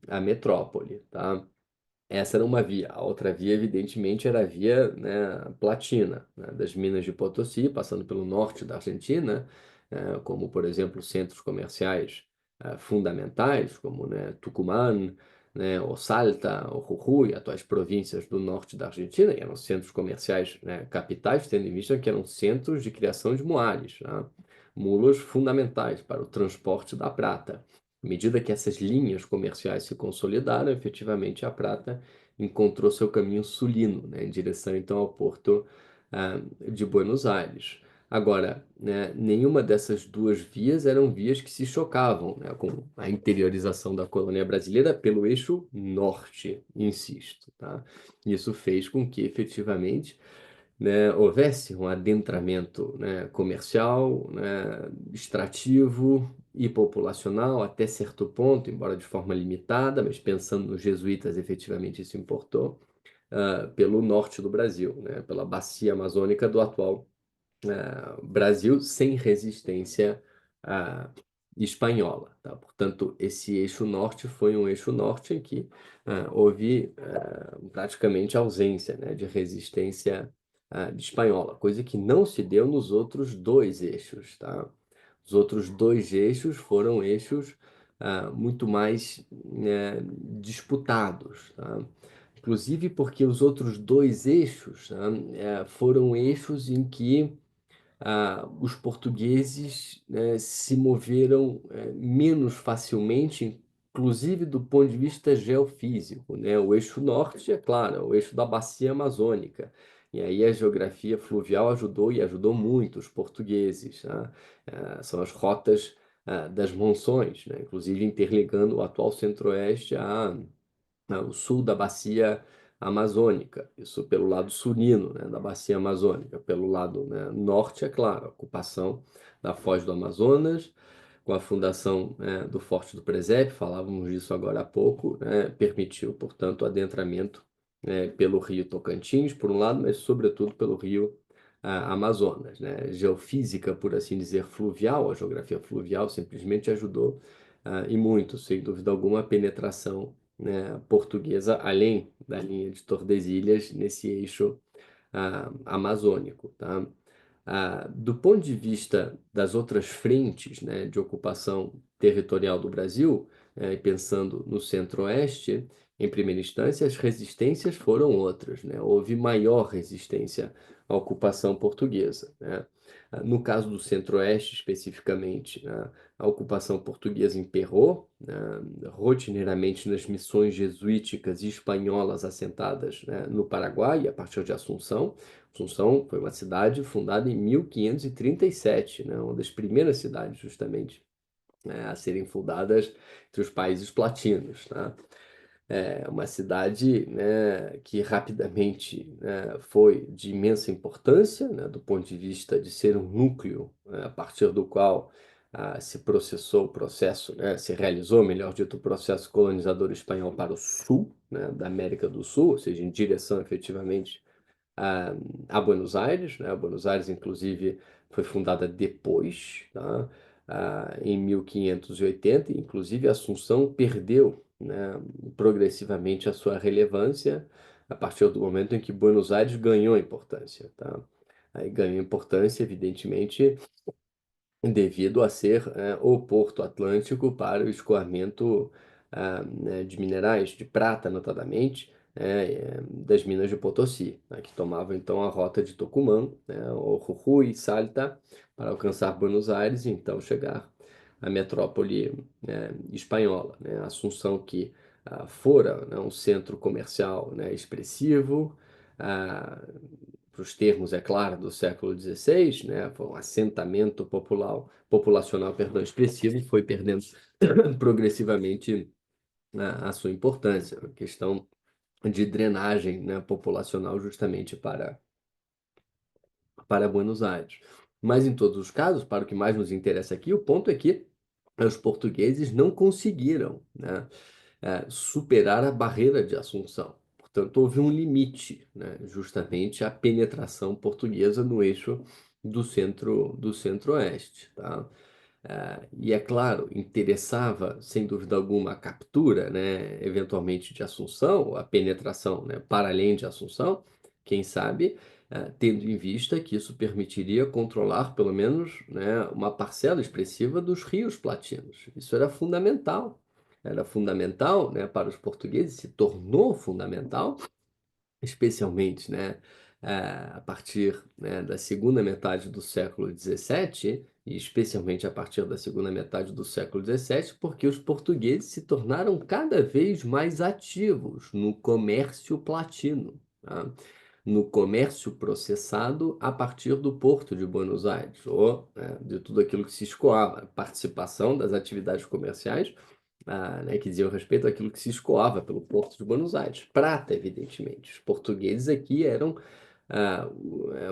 à metrópole, tá? Essa era uma via. A outra via, evidentemente, era a via, né, platina, né, das minas de Potosí, passando pelo norte da Argentina, como, por exemplo, centros comerciais fundamentais, como, né, Tucumán, né, ou Salta, ou Jujuy, atuais províncias do norte da Argentina, e eram centros comerciais, né, capitais, tendo em vista que eram centros de criação de muares, né, mulas fundamentais para o transporte da prata. À medida que essas linhas comerciais se consolidaram, efetivamente a prata encontrou seu caminho sulino, né, em direção então ao porto de Buenos Aires. Agora, né, nenhuma dessas duas vias eram vias que se chocavam, né, com a interiorização da colônia brasileira pelo eixo norte, insisto, tá? Isso fez com que efetivamente, né, houvesse um adentramento, né, comercial, né, extrativo e populacional até certo ponto, embora de forma limitada, mas pensando nos jesuítas, efetivamente isso importou, pelo norte do Brasil, né, pela bacia amazônica do atual Brasil, sem resistência ah, espanhola, tá? Portanto, esse eixo norte foi um eixo norte em que houve praticamente ausência, né, de resistência de espanhola, coisa que não se deu nos outros dois eixos, tá? Os outros dois eixos foram eixos muito mais, né, disputados, tá? Inclusive porque os outros dois eixos, né, foram eixos em que os portugueses, né, se moveram menos facilmente, inclusive do ponto de vista geofísico, né? O eixo norte, é claro, é o eixo da bacia amazônica. E aí a geografia fluvial ajudou e ajudou muito os portugueses, tá? São as rotas das monções, né? Inclusive interligando o atual centro-oeste o sul da bacia amazônica, isso pelo lado sulino, né, da bacia amazônica. Pelo lado, né, norte, é claro, a ocupação da Foz do Amazonas, com a fundação, né, do Forte do Presépio, falávamos disso agora há pouco, né, permitiu, portanto, o adentramento, pelo rio Tocantins, por um lado, mas sobretudo pelo rio Amazonas, né? Geofísica, por assim dizer, fluvial, a geografia fluvial simplesmente ajudou e muito, sem dúvida alguma, a penetração, né, portuguesa além da linha de Tordesilhas nesse eixo amazônico, tá? Do ponto de vista das outras frentes, né, de ocupação territorial do Brasil, pensando no centro-oeste, em primeira instância, as resistências foram outras, né? Houve maior resistência à ocupação portuguesa, né? No caso do centro-oeste, especificamente, né, a ocupação portuguesa emperrou, né, rotineiramente nas missões jesuíticas e espanholas assentadas, né, no Paraguai, a partir de Assunção. Assunção foi uma cidade fundada em 1537, né, uma das primeiras cidades, justamente, né, a serem fundadas entre os países latinos, tá? É uma cidade, né, que rapidamente, né, foi de imensa importância, né, do ponto de vista de ser um núcleo, né, a partir do qual se processou o processo, né, se realizou, melhor dito, o processo colonizador espanhol para o sul, né, da América do Sul, ou seja, em direção efetivamente a, a Buenos Aires, né? Buenos Aires, inclusive, foi fundada depois, tá? Em 1580, inclusive Assunção perdeu, né, progressivamente a sua relevância a partir do momento em que Buenos Aires ganhou importância, tá? Aí ganhou importância, evidentemente, devido a ser o porto atlântico para o escoamento né, de minerais, de prata, notadamente, das minas de Potosí, né, que tomavam então a rota de Tucumã, né, o Jujuy, Salta, para alcançar Buenos Aires e então chegar à metrópole espanhola, né, Assunção, que fora, né, um centro comercial, né, expressivo, ah, para os termos, é claro, do século XVI, né, foi um assentamento populacional, perdão, expressivo, foi perdendo progressivamente a sua importância, a questão de drenagem, né, populacional justamente para Buenos Aires. Mas em todos os casos, para o que mais nos interessa aqui, o ponto é que os portugueses não conseguiram, né, superar a barreira de Assunção. Portanto, houve um limite, né, justamente a penetração portuguesa no eixo do centro-oeste, tá? E é claro, interessava, sem dúvida alguma, a captura, né, eventualmente de Assunção, a penetração, né, para além de Assunção, quem sabe, tendo em vista que isso permitiria controlar, pelo menos, né, uma parcela expressiva dos rios platinos. Isso era fundamental, né, para os portugueses, se tornou fundamental, especialmente, né, a partir, né, da segunda metade do século XVII, e especialmente a partir da segunda metade do século XVII, porque os portugueses se tornaram cada vez mais ativos no comércio platino, tá? No comércio processado a partir do Porto de Buenos Aires, ou né, de tudo aquilo que se escoava, participação das atividades comerciais né, que diziam respeito àquilo que se escoava pelo Porto de Buenos Aires. Prata, evidentemente. Os portugueses aqui eram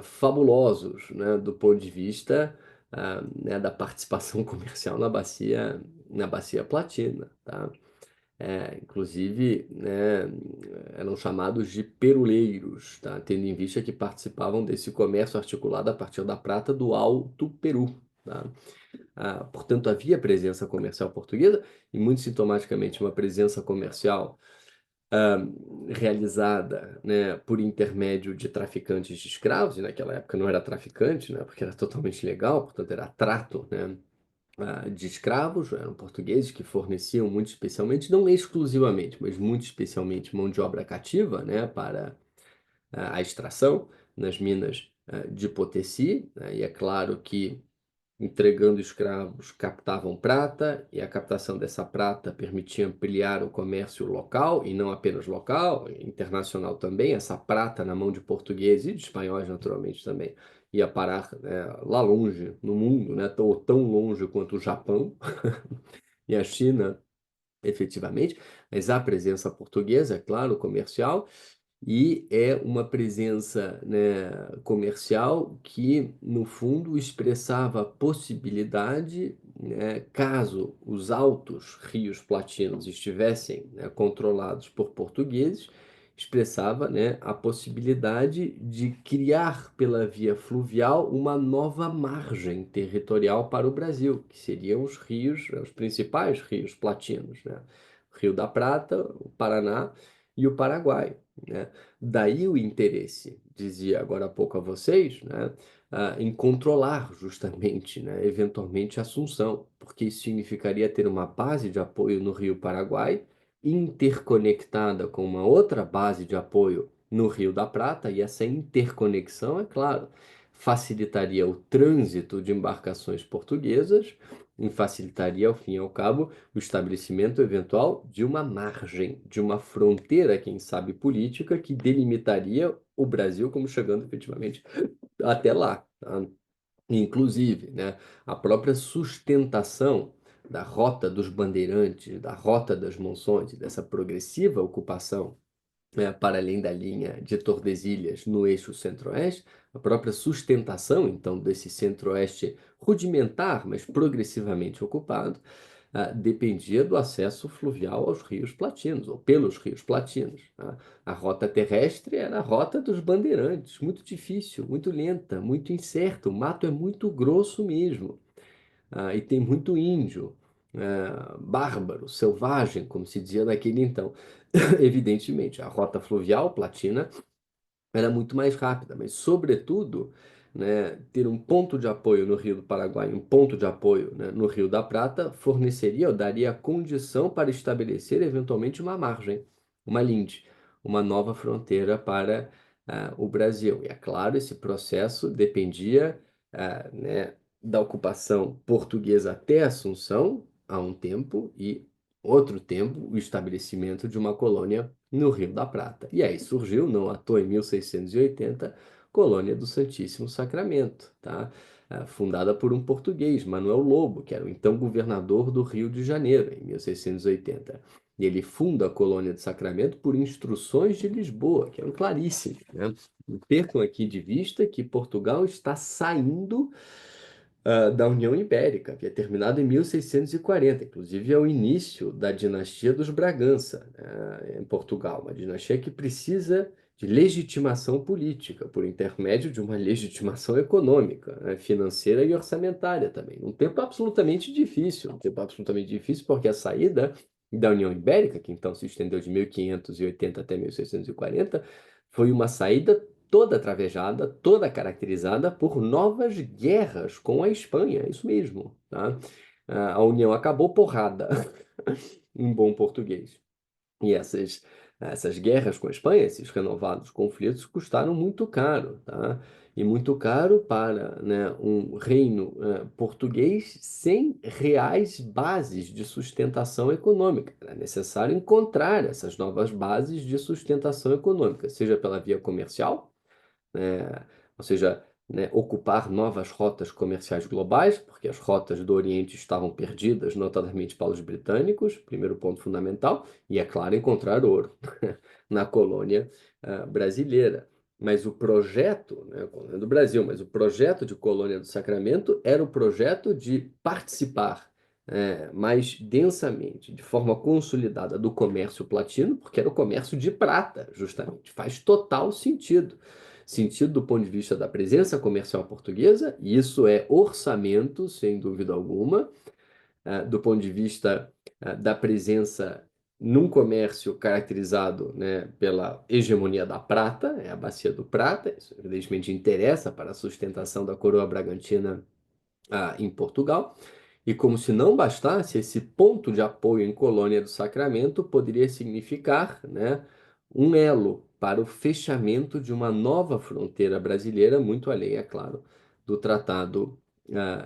fabulosos, né, do ponto de vista né, da participação comercial na bacia platina, tá? Inclusive, né, eram chamados de peruleiros, tá? Tendo em vista que participavam desse comércio articulado a partir da prata do Alto Peru, tá? Portanto, havia presença comercial portuguesa e, muito sintomaticamente, uma presença comercial ah, realizada, né, por intermédio de traficantes de escravos, e naquela época não era traficante, né, porque era totalmente legal, portanto, era trato, né, de escravos, eram portugueses que forneciam muito especialmente, não exclusivamente, mas muito especialmente mão de obra cativa, né, para a extração nas minas de Potosí, né, e é claro que entregando escravos, captavam prata, e a captação dessa prata permitia ampliar o comércio local, e não apenas local, internacional também. Essa prata na mão de portugueses e de espanhóis, naturalmente, também ia parar lá longe no mundo, né? Tão longe quanto o Japão e a China, efetivamente. Mas a presença portuguesa, é claro, comercial, e é uma presença, né, comercial que, no fundo, expressava a possibilidade, né, caso os altos rios platinos estivessem, né, controlados por portugueses, expressava, né, a possibilidade de criar pela via fluvial uma nova margem territorial para o Brasil, que seriam os rios, os principais rios platinos, né? O Rio da Prata, o Paraná e o Paraguai, né? Daí o interesse, dizia agora há pouco a vocês, né, em controlar justamente, né, eventualmente Assunção, porque isso significaria ter uma base de apoio no Rio Paraguai, interconectada com uma outra base de apoio no Rio da Prata, e essa interconexão, é claro, facilitaria o trânsito de embarcações portuguesas e facilitaria, ao fim e ao cabo, o estabelecimento eventual de uma margem, de uma fronteira, quem sabe política, que delimitaria o Brasil como chegando efetivamente até lá, tá? Inclusive, né, a própria sustentação da rota dos bandeirantes, da rota das monções, dessa progressiva ocupação para além da linha de Tordesilhas no eixo centro-oeste, a própria sustentação, então, desse centro-oeste rudimentar, mas progressivamente ocupado, dependia do acesso fluvial aos rios platinos, ou pelos rios platinos, tá? A rota terrestre era a rota dos bandeirantes, muito difícil, muito lenta, muito incerta, o mato é muito grosso mesmo, e tem muito índio, bárbaro, selvagem, como se dizia naquele então. Evidentemente, a rota fluvial platina era muito mais rápida, mas, sobretudo, né, ter um ponto de apoio no Rio do Paraguai, um ponto de apoio, né, no Rio da Prata, forneceria ou daria condição para estabelecer, eventualmente, uma margem, uma linde, uma nova fronteira para o Brasil. E, é claro, esse processo dependia, né, da ocupação portuguesa até Assunção, há um tempo, e outro tempo, o estabelecimento de uma colônia no Rio da Prata. E aí surgiu, não à toa, em 1680, Colônia do Santíssimo Sacramento, tá? Fundada por um português, Manuel Lobo, que era o então governador do Rio de Janeiro, em 1680. E ele funda a Colônia do Sacramento por instruções de Lisboa, que eram claríssimas, né? Não percam aqui de vista que Portugal está saindo da União Ibérica, que é terminado em 1640, inclusive é o início da dinastia dos Bragança, né, em Portugal, uma dinastia que precisa de legitimação política, por intermédio de uma legitimação econômica, né, financeira e orçamentária também. Um tempo absolutamente difícil, porque a saída da União Ibérica, que então se estendeu de 1580 até 1640, foi uma saída toda travejada, toda caracterizada por novas guerras com a Espanha, é isso mesmo, tá? A União acabou porrada, em bom português. E essas guerras com a Espanha, esses renovados conflitos, custaram muito caro, tá? E muito caro para, né, um reino português sem reais bases de sustentação econômica. Era necessário encontrar essas novas bases de sustentação econômica, seja pela via comercial, ou seja, né, ocupar novas rotas comerciais globais, porque as rotas do Oriente estavam perdidas, notadamente para os britânicos, primeiro ponto fundamental, e, é claro, encontrar ouro na colônia brasileira. Mas o projeto, né, colônia do Brasil, mas o projeto de colônia do Sacramento era o projeto de participar mais densamente, de forma consolidada, do comércio platino, porque era o comércio de prata, justamente. Faz total sentido. Sentido do ponto de vista da presença comercial portuguesa, e isso é orçamento, sem dúvida alguma, do ponto de vista da presença num comércio caracterizado, né, pela hegemonia da prata, é a bacia do prata, isso evidentemente interessa para a sustentação da coroa bragantina em Portugal. E como se não bastasse, esse ponto de apoio em Colônia do Sacramento poderia significar, né, um elo para o fechamento de uma nova fronteira brasileira, muito além, é claro, do Tratado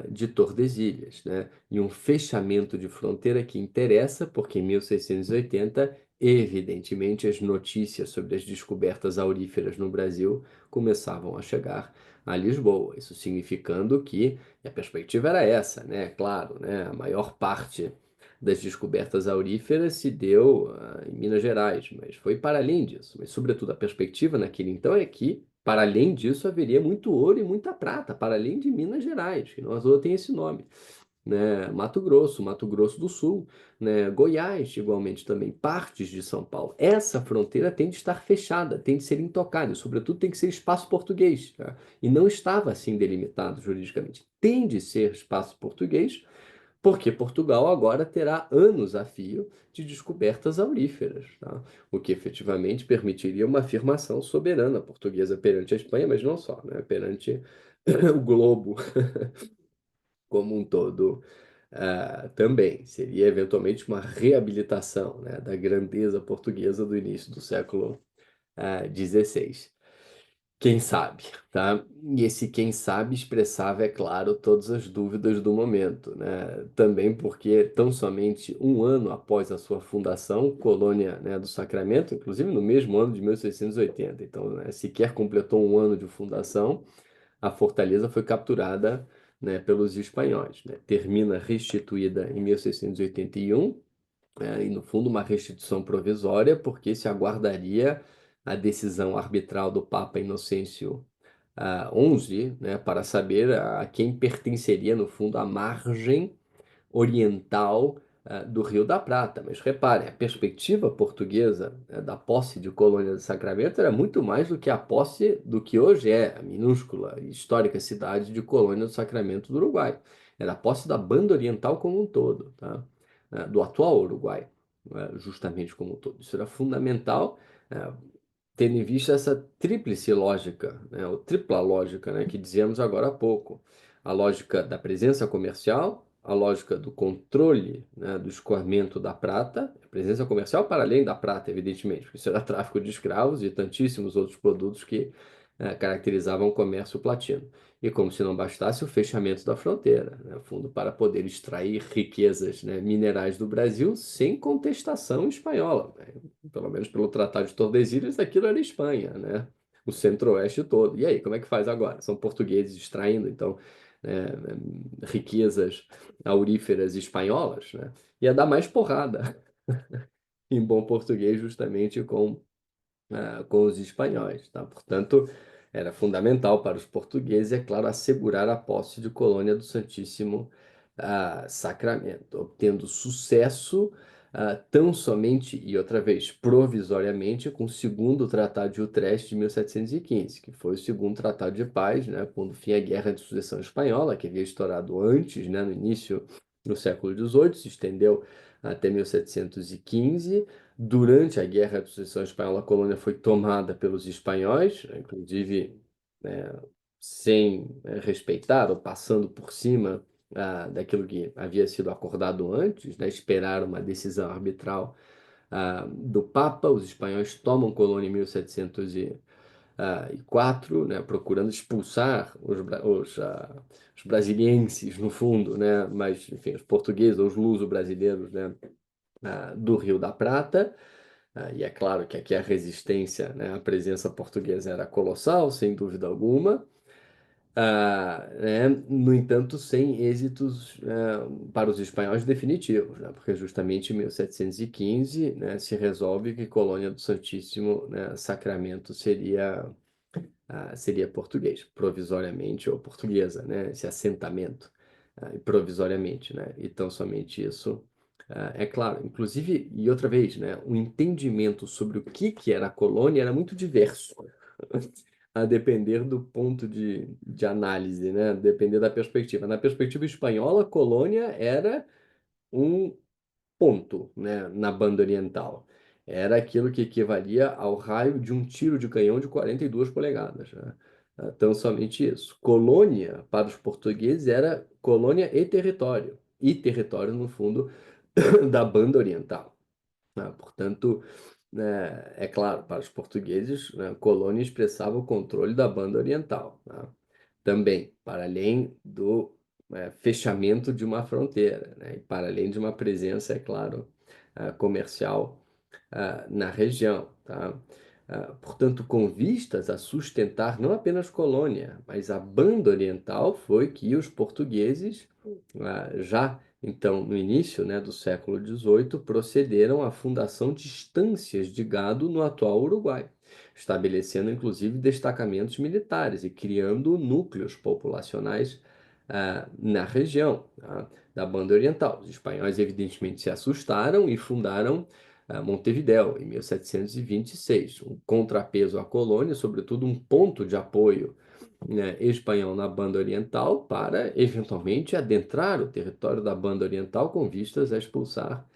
de Tordesilhas, né? E um fechamento de fronteira que interessa, porque em 1680, evidentemente, as notícias sobre as descobertas auríferas no Brasil começavam a chegar a Lisboa. Isso significando que a perspectiva era essa, né? Claro, né? A maior parte das descobertas auríferas se deu em Minas Gerais, mas foi para além disso. Mas, sobretudo, a perspectiva naquele então é que, para além disso, haveria muito ouro e muita prata, para além de Minas Gerais, que não à toa tem esse nome, né? Mato Grosso do Sul, né? Goiás, igualmente também, partes de São Paulo. Essa fronteira tem de estar fechada, tem de ser intocada, e, sobretudo, tem que ser espaço português, tá? E não estava assim delimitado juridicamente. Tem de ser espaço português, porque Portugal agora terá anos a fio de descobertas auríferas, tá? O que efetivamente permitiria uma afirmação soberana portuguesa perante a Espanha, mas não só, né? Perante o globo como um todo. Também seria eventualmente uma reabilitação, né, da grandeza portuguesa do início do século XVI. Quem sabe, tá? E esse quem sabe expressava, é claro, todas as dúvidas do momento, né? Também porque tão somente um ano após a sua fundação, Colônia, né, do Sacramento, inclusive no mesmo ano de 1680, então, né, sequer completou um ano de fundação, a fortaleza foi capturada, né, pelos espanhóis, né? Termina restituída em 1681, e no fundo uma restituição provisória, porque se aguardaria a decisão arbitral do Papa Inocêncio XI, né, para saber a quem pertenceria, no fundo, a margem oriental do Rio da Prata. Mas reparem, a perspectiva portuguesa, né, da posse de Colônia do Sacramento era muito mais do que a posse do que hoje é a minúscula e histórica cidade de Colônia do Sacramento do Uruguai. Era a posse da banda oriental como um todo, tá? Do atual Uruguai, justamente como um todo. Isso era fundamental, eh, tendo em vista essa tríplice lógica, né, ou tripla lógica, né, que dizíamos agora há pouco. A lógica da presença comercial, a lógica do controle, né, do escoamento da prata, a presença comercial para além da prata, evidentemente, porque isso era tráfico de escravos e tantíssimos outros produtos que caracterizavam o comércio platino. E como se não bastasse o fechamento da fronteira, né, fundo para poder extrair riquezas, né, minerais do Brasil sem contestação espanhola, né, pelo menos pelo Tratado de Tordesilhas, aquilo era Espanha, né? O centro-oeste todo. E aí, como é que faz agora? São portugueses extraindo, então, riquezas auríferas espanholas, né? Ia dar mais porrada, em bom português, justamente com os espanhóis, tá? Portanto, era fundamental para os portugueses, é claro, assegurar a posse de colônia do Santíssimo Sacramento, obtendo sucesso tão somente, e outra vez, provisoriamente, com o segundo Tratado de Utrecht de 1715, que foi o segundo Tratado de Paz, né, pondo fim à Guerra de Sucessão Espanhola, que havia estourado antes, né, no início do século XVIII, se estendeu até 1715. Durante a Guerra de Sucessão Espanhola, a colônia foi tomada pelos espanhóis, inclusive, né, sem respeitar ou passando por cima daquilo que havia sido acordado antes, né, esperar uma decisão arbitral do Papa. Os espanhóis tomam colônia em 1704, né, procurando expulsar os brasilienses, no fundo, né, mas, enfim, os portugueses, ou os luso-brasileiros, né, do Rio da Prata. E é claro que aqui a resistência, né, à presença portuguesa era colossal, sem dúvida alguma. Né, no entanto, sem êxitos para os espanhóis definitivos, né, porque justamente em 1715, né, se resolve que Colônia do Santíssimo, né, Sacramento seria português, provisoriamente, ou portuguesa, né, esse assentamento, provisoriamente, né, e tão somente isso. É claro, inclusive, e outra vez, né, o entendimento sobre o que era a colônia era muito diverso, a depender do ponto de análise, né, depender da perspectiva. Na perspectiva espanhola, colônia era um ponto, né, na banda oriental. Era aquilo que equivalia ao raio de um tiro de canhão de 42 polegadas, né? Então, somente isso. Colônia, para os portugueses, era colônia e território. E território, no fundo, da banda oriental, né? Portanto, né, é claro, para os portugueses, né, colônia expressava o controle da banda oriental, né? Também, para além do fechamento de uma fronteira, né, e para além de uma presença, é claro, comercial na região, tá? Portanto, com vistas a sustentar não apenas colônia, mas a banda oriental, foi que os portugueses, já então no início, né, do século XVIII, procederam à fundação de estâncias de gado no atual Uruguai, estabelecendo inclusive destacamentos militares e criando núcleos populacionais na região, tá, da banda oriental. Os espanhóis evidentemente se assustaram e fundaram Montevidéu, em 1726, um contrapeso à colônia, sobretudo um ponto de apoio, né, espanhol na banda oriental para, eventualmente, adentrar o território da banda oriental com vistas a expulsar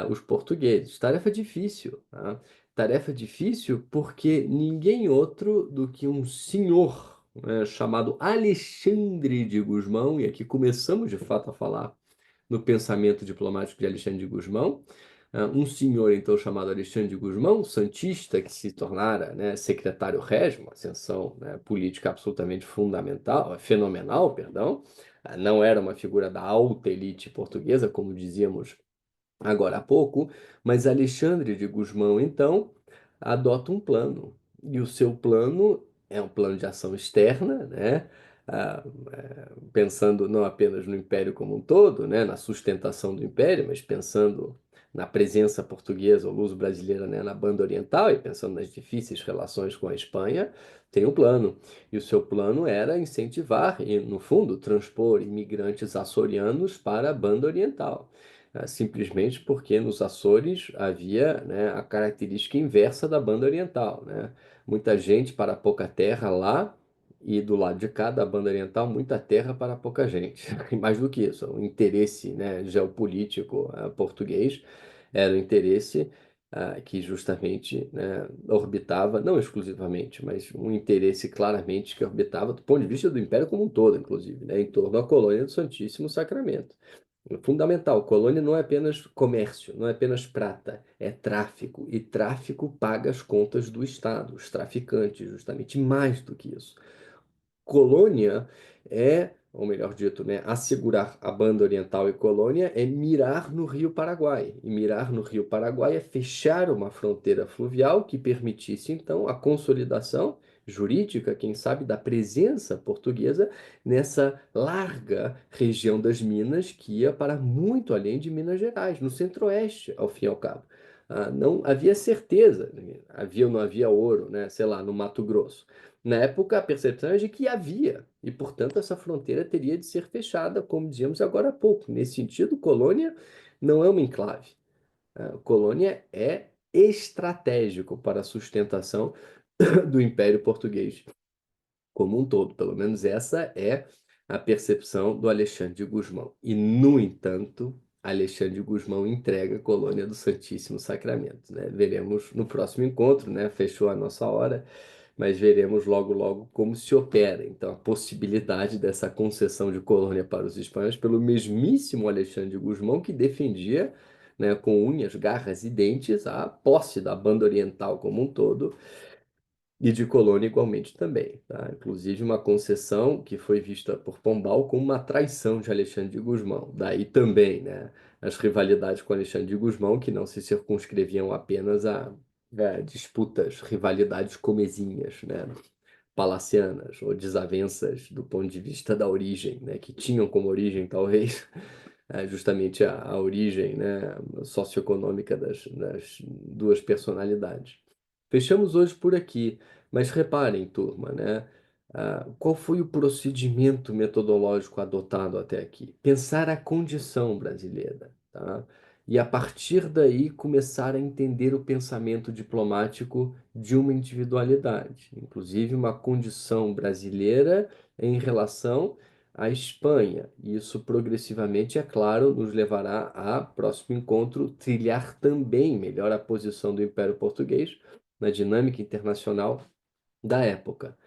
os portugueses. Tarefa difícil, tá? Tarefa difícil porque ninguém outro do que um senhor, né, chamado Alexandre de Gusmão, e aqui começamos de fato a falar no pensamento diplomático de Alexandre de Gusmão, um senhor então chamado Alexandre de Gusmão, santista, que se tornara, né, secretário-régio, uma ascensão, né, política absolutamente fundamental, fenomenal, perdão. Não era uma figura da alta elite portuguesa, como dizíamos agora há pouco, mas Alexandre de Gusmão, então, adota um plano. E o seu plano é um plano de ação externa, né? Pensando não apenas no império como um todo, né? Na sustentação do império, mas pensando na presença portuguesa ou luso-brasileira, né, na banda oriental, e pensando nas difíceis relações com a Espanha, tem um plano. E o seu plano era incentivar e, no fundo, transpor imigrantes açorianos para a banda oriental. Simplesmente porque nos Açores havia, né, a característica inversa da banda oriental, né? Muita gente para pouca terra lá, e do lado de cá da banda oriental, muita terra para pouca gente. E mais do que isso, o interesse, né, geopolítico português era o interesse que justamente, né, orbitava, não exclusivamente, mas um interesse claramente que orbitava do ponto de vista do Império como um todo, inclusive, né, em torno da colônia do Santíssimo Sacramento. Fundamental, colônia não é apenas comércio, não é apenas prata, é tráfico. E tráfico paga as contas do Estado, os traficantes, justamente mais do que isso. Colônia é, ou melhor dito, né, assegurar a banda oriental e colônia é mirar no Rio Paraguai. E mirar no Rio Paraguai é fechar uma fronteira fluvial que permitisse, então, a consolidação jurídica, quem sabe, da presença portuguesa nessa larga região das Minas que ia para muito além de Minas Gerais, no centro-oeste, ao fim e ao cabo. Não havia certeza, né, havia ou não havia ouro, né, sei lá, no Mato Grosso. Na época, a percepção é de que havia, e, portanto, essa fronteira teria de ser fechada, como dizíamos agora há pouco. Nesse sentido, Colônia não é uma enclave. Colônia é estratégico para a sustentação do Império Português como um todo. Pelo menos essa é a percepção do Alexandre de Gusmão. E, no entanto, Alexandre de Gusmão entrega a Colônia do Santíssimo Sacramento, né? Veremos no próximo encontro, né? Fechou a nossa hora, mas veremos logo, logo como se opera. Então, a possibilidade dessa concessão de colônia para os espanhóis pelo mesmíssimo Alexandre de Gusmão, que defendia, né, com unhas, garras e dentes a posse da banda oriental como um todo e de colônia igualmente também, tá? Inclusive uma concessão que foi vista por Pombal como uma traição de Alexandre de Gusmão. Daí também, né, as rivalidades com Alexandre de Gusmão, que não se circunscreviam apenas a disputas, rivalidades comezinhas, né, palacianas ou desavenças do ponto de vista da origem, né, que tinham como origem talvez justamente a origem, né, socioeconômica das duas personalidades. Fechamos hoje por aqui, mas reparem, turma, né? Qual foi o procedimento metodológico adotado até aqui? Pensar a condição brasileira, tá? E a partir daí começar a entender o pensamento diplomático de uma individualidade, inclusive uma condição brasileira em relação à Espanha. Isso progressivamente, é claro, nos levará a próximo encontro trilhar também melhor a posição do Império Português na dinâmica internacional da época.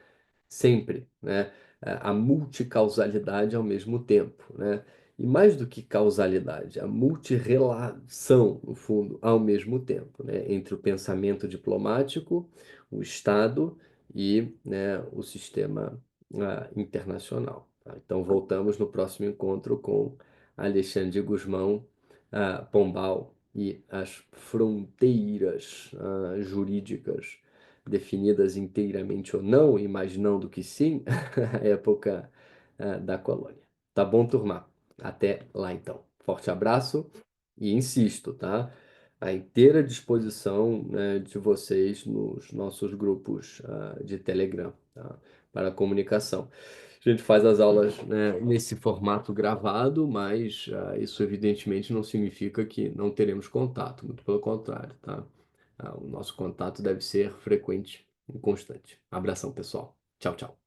Sempre, né? A multicausalidade ao mesmo tempo, né? E mais do que causalidade, a multirrelação, no fundo, ao mesmo tempo, né? Entre o pensamento diplomático, o Estado e, né, o sistema internacional. Tá? Então, voltamos no próximo encontro com Alexandre de Gusmão, Pombal e as fronteiras jurídicas definidas inteiramente ou não, imaginando que sim, a época da colônia. Tá bom, turma? Até lá então. Forte abraço e insisto, tá? À inteira disposição, né, de vocês nos nossos grupos de Telegram, tá? Para a comunicação. A gente faz as aulas, né, nesse formato gravado, mas isso evidentemente não significa que não teremos contato, muito pelo contrário, tá? O nosso contato deve ser frequente e constante. Abração, pessoal. Tchau, tchau.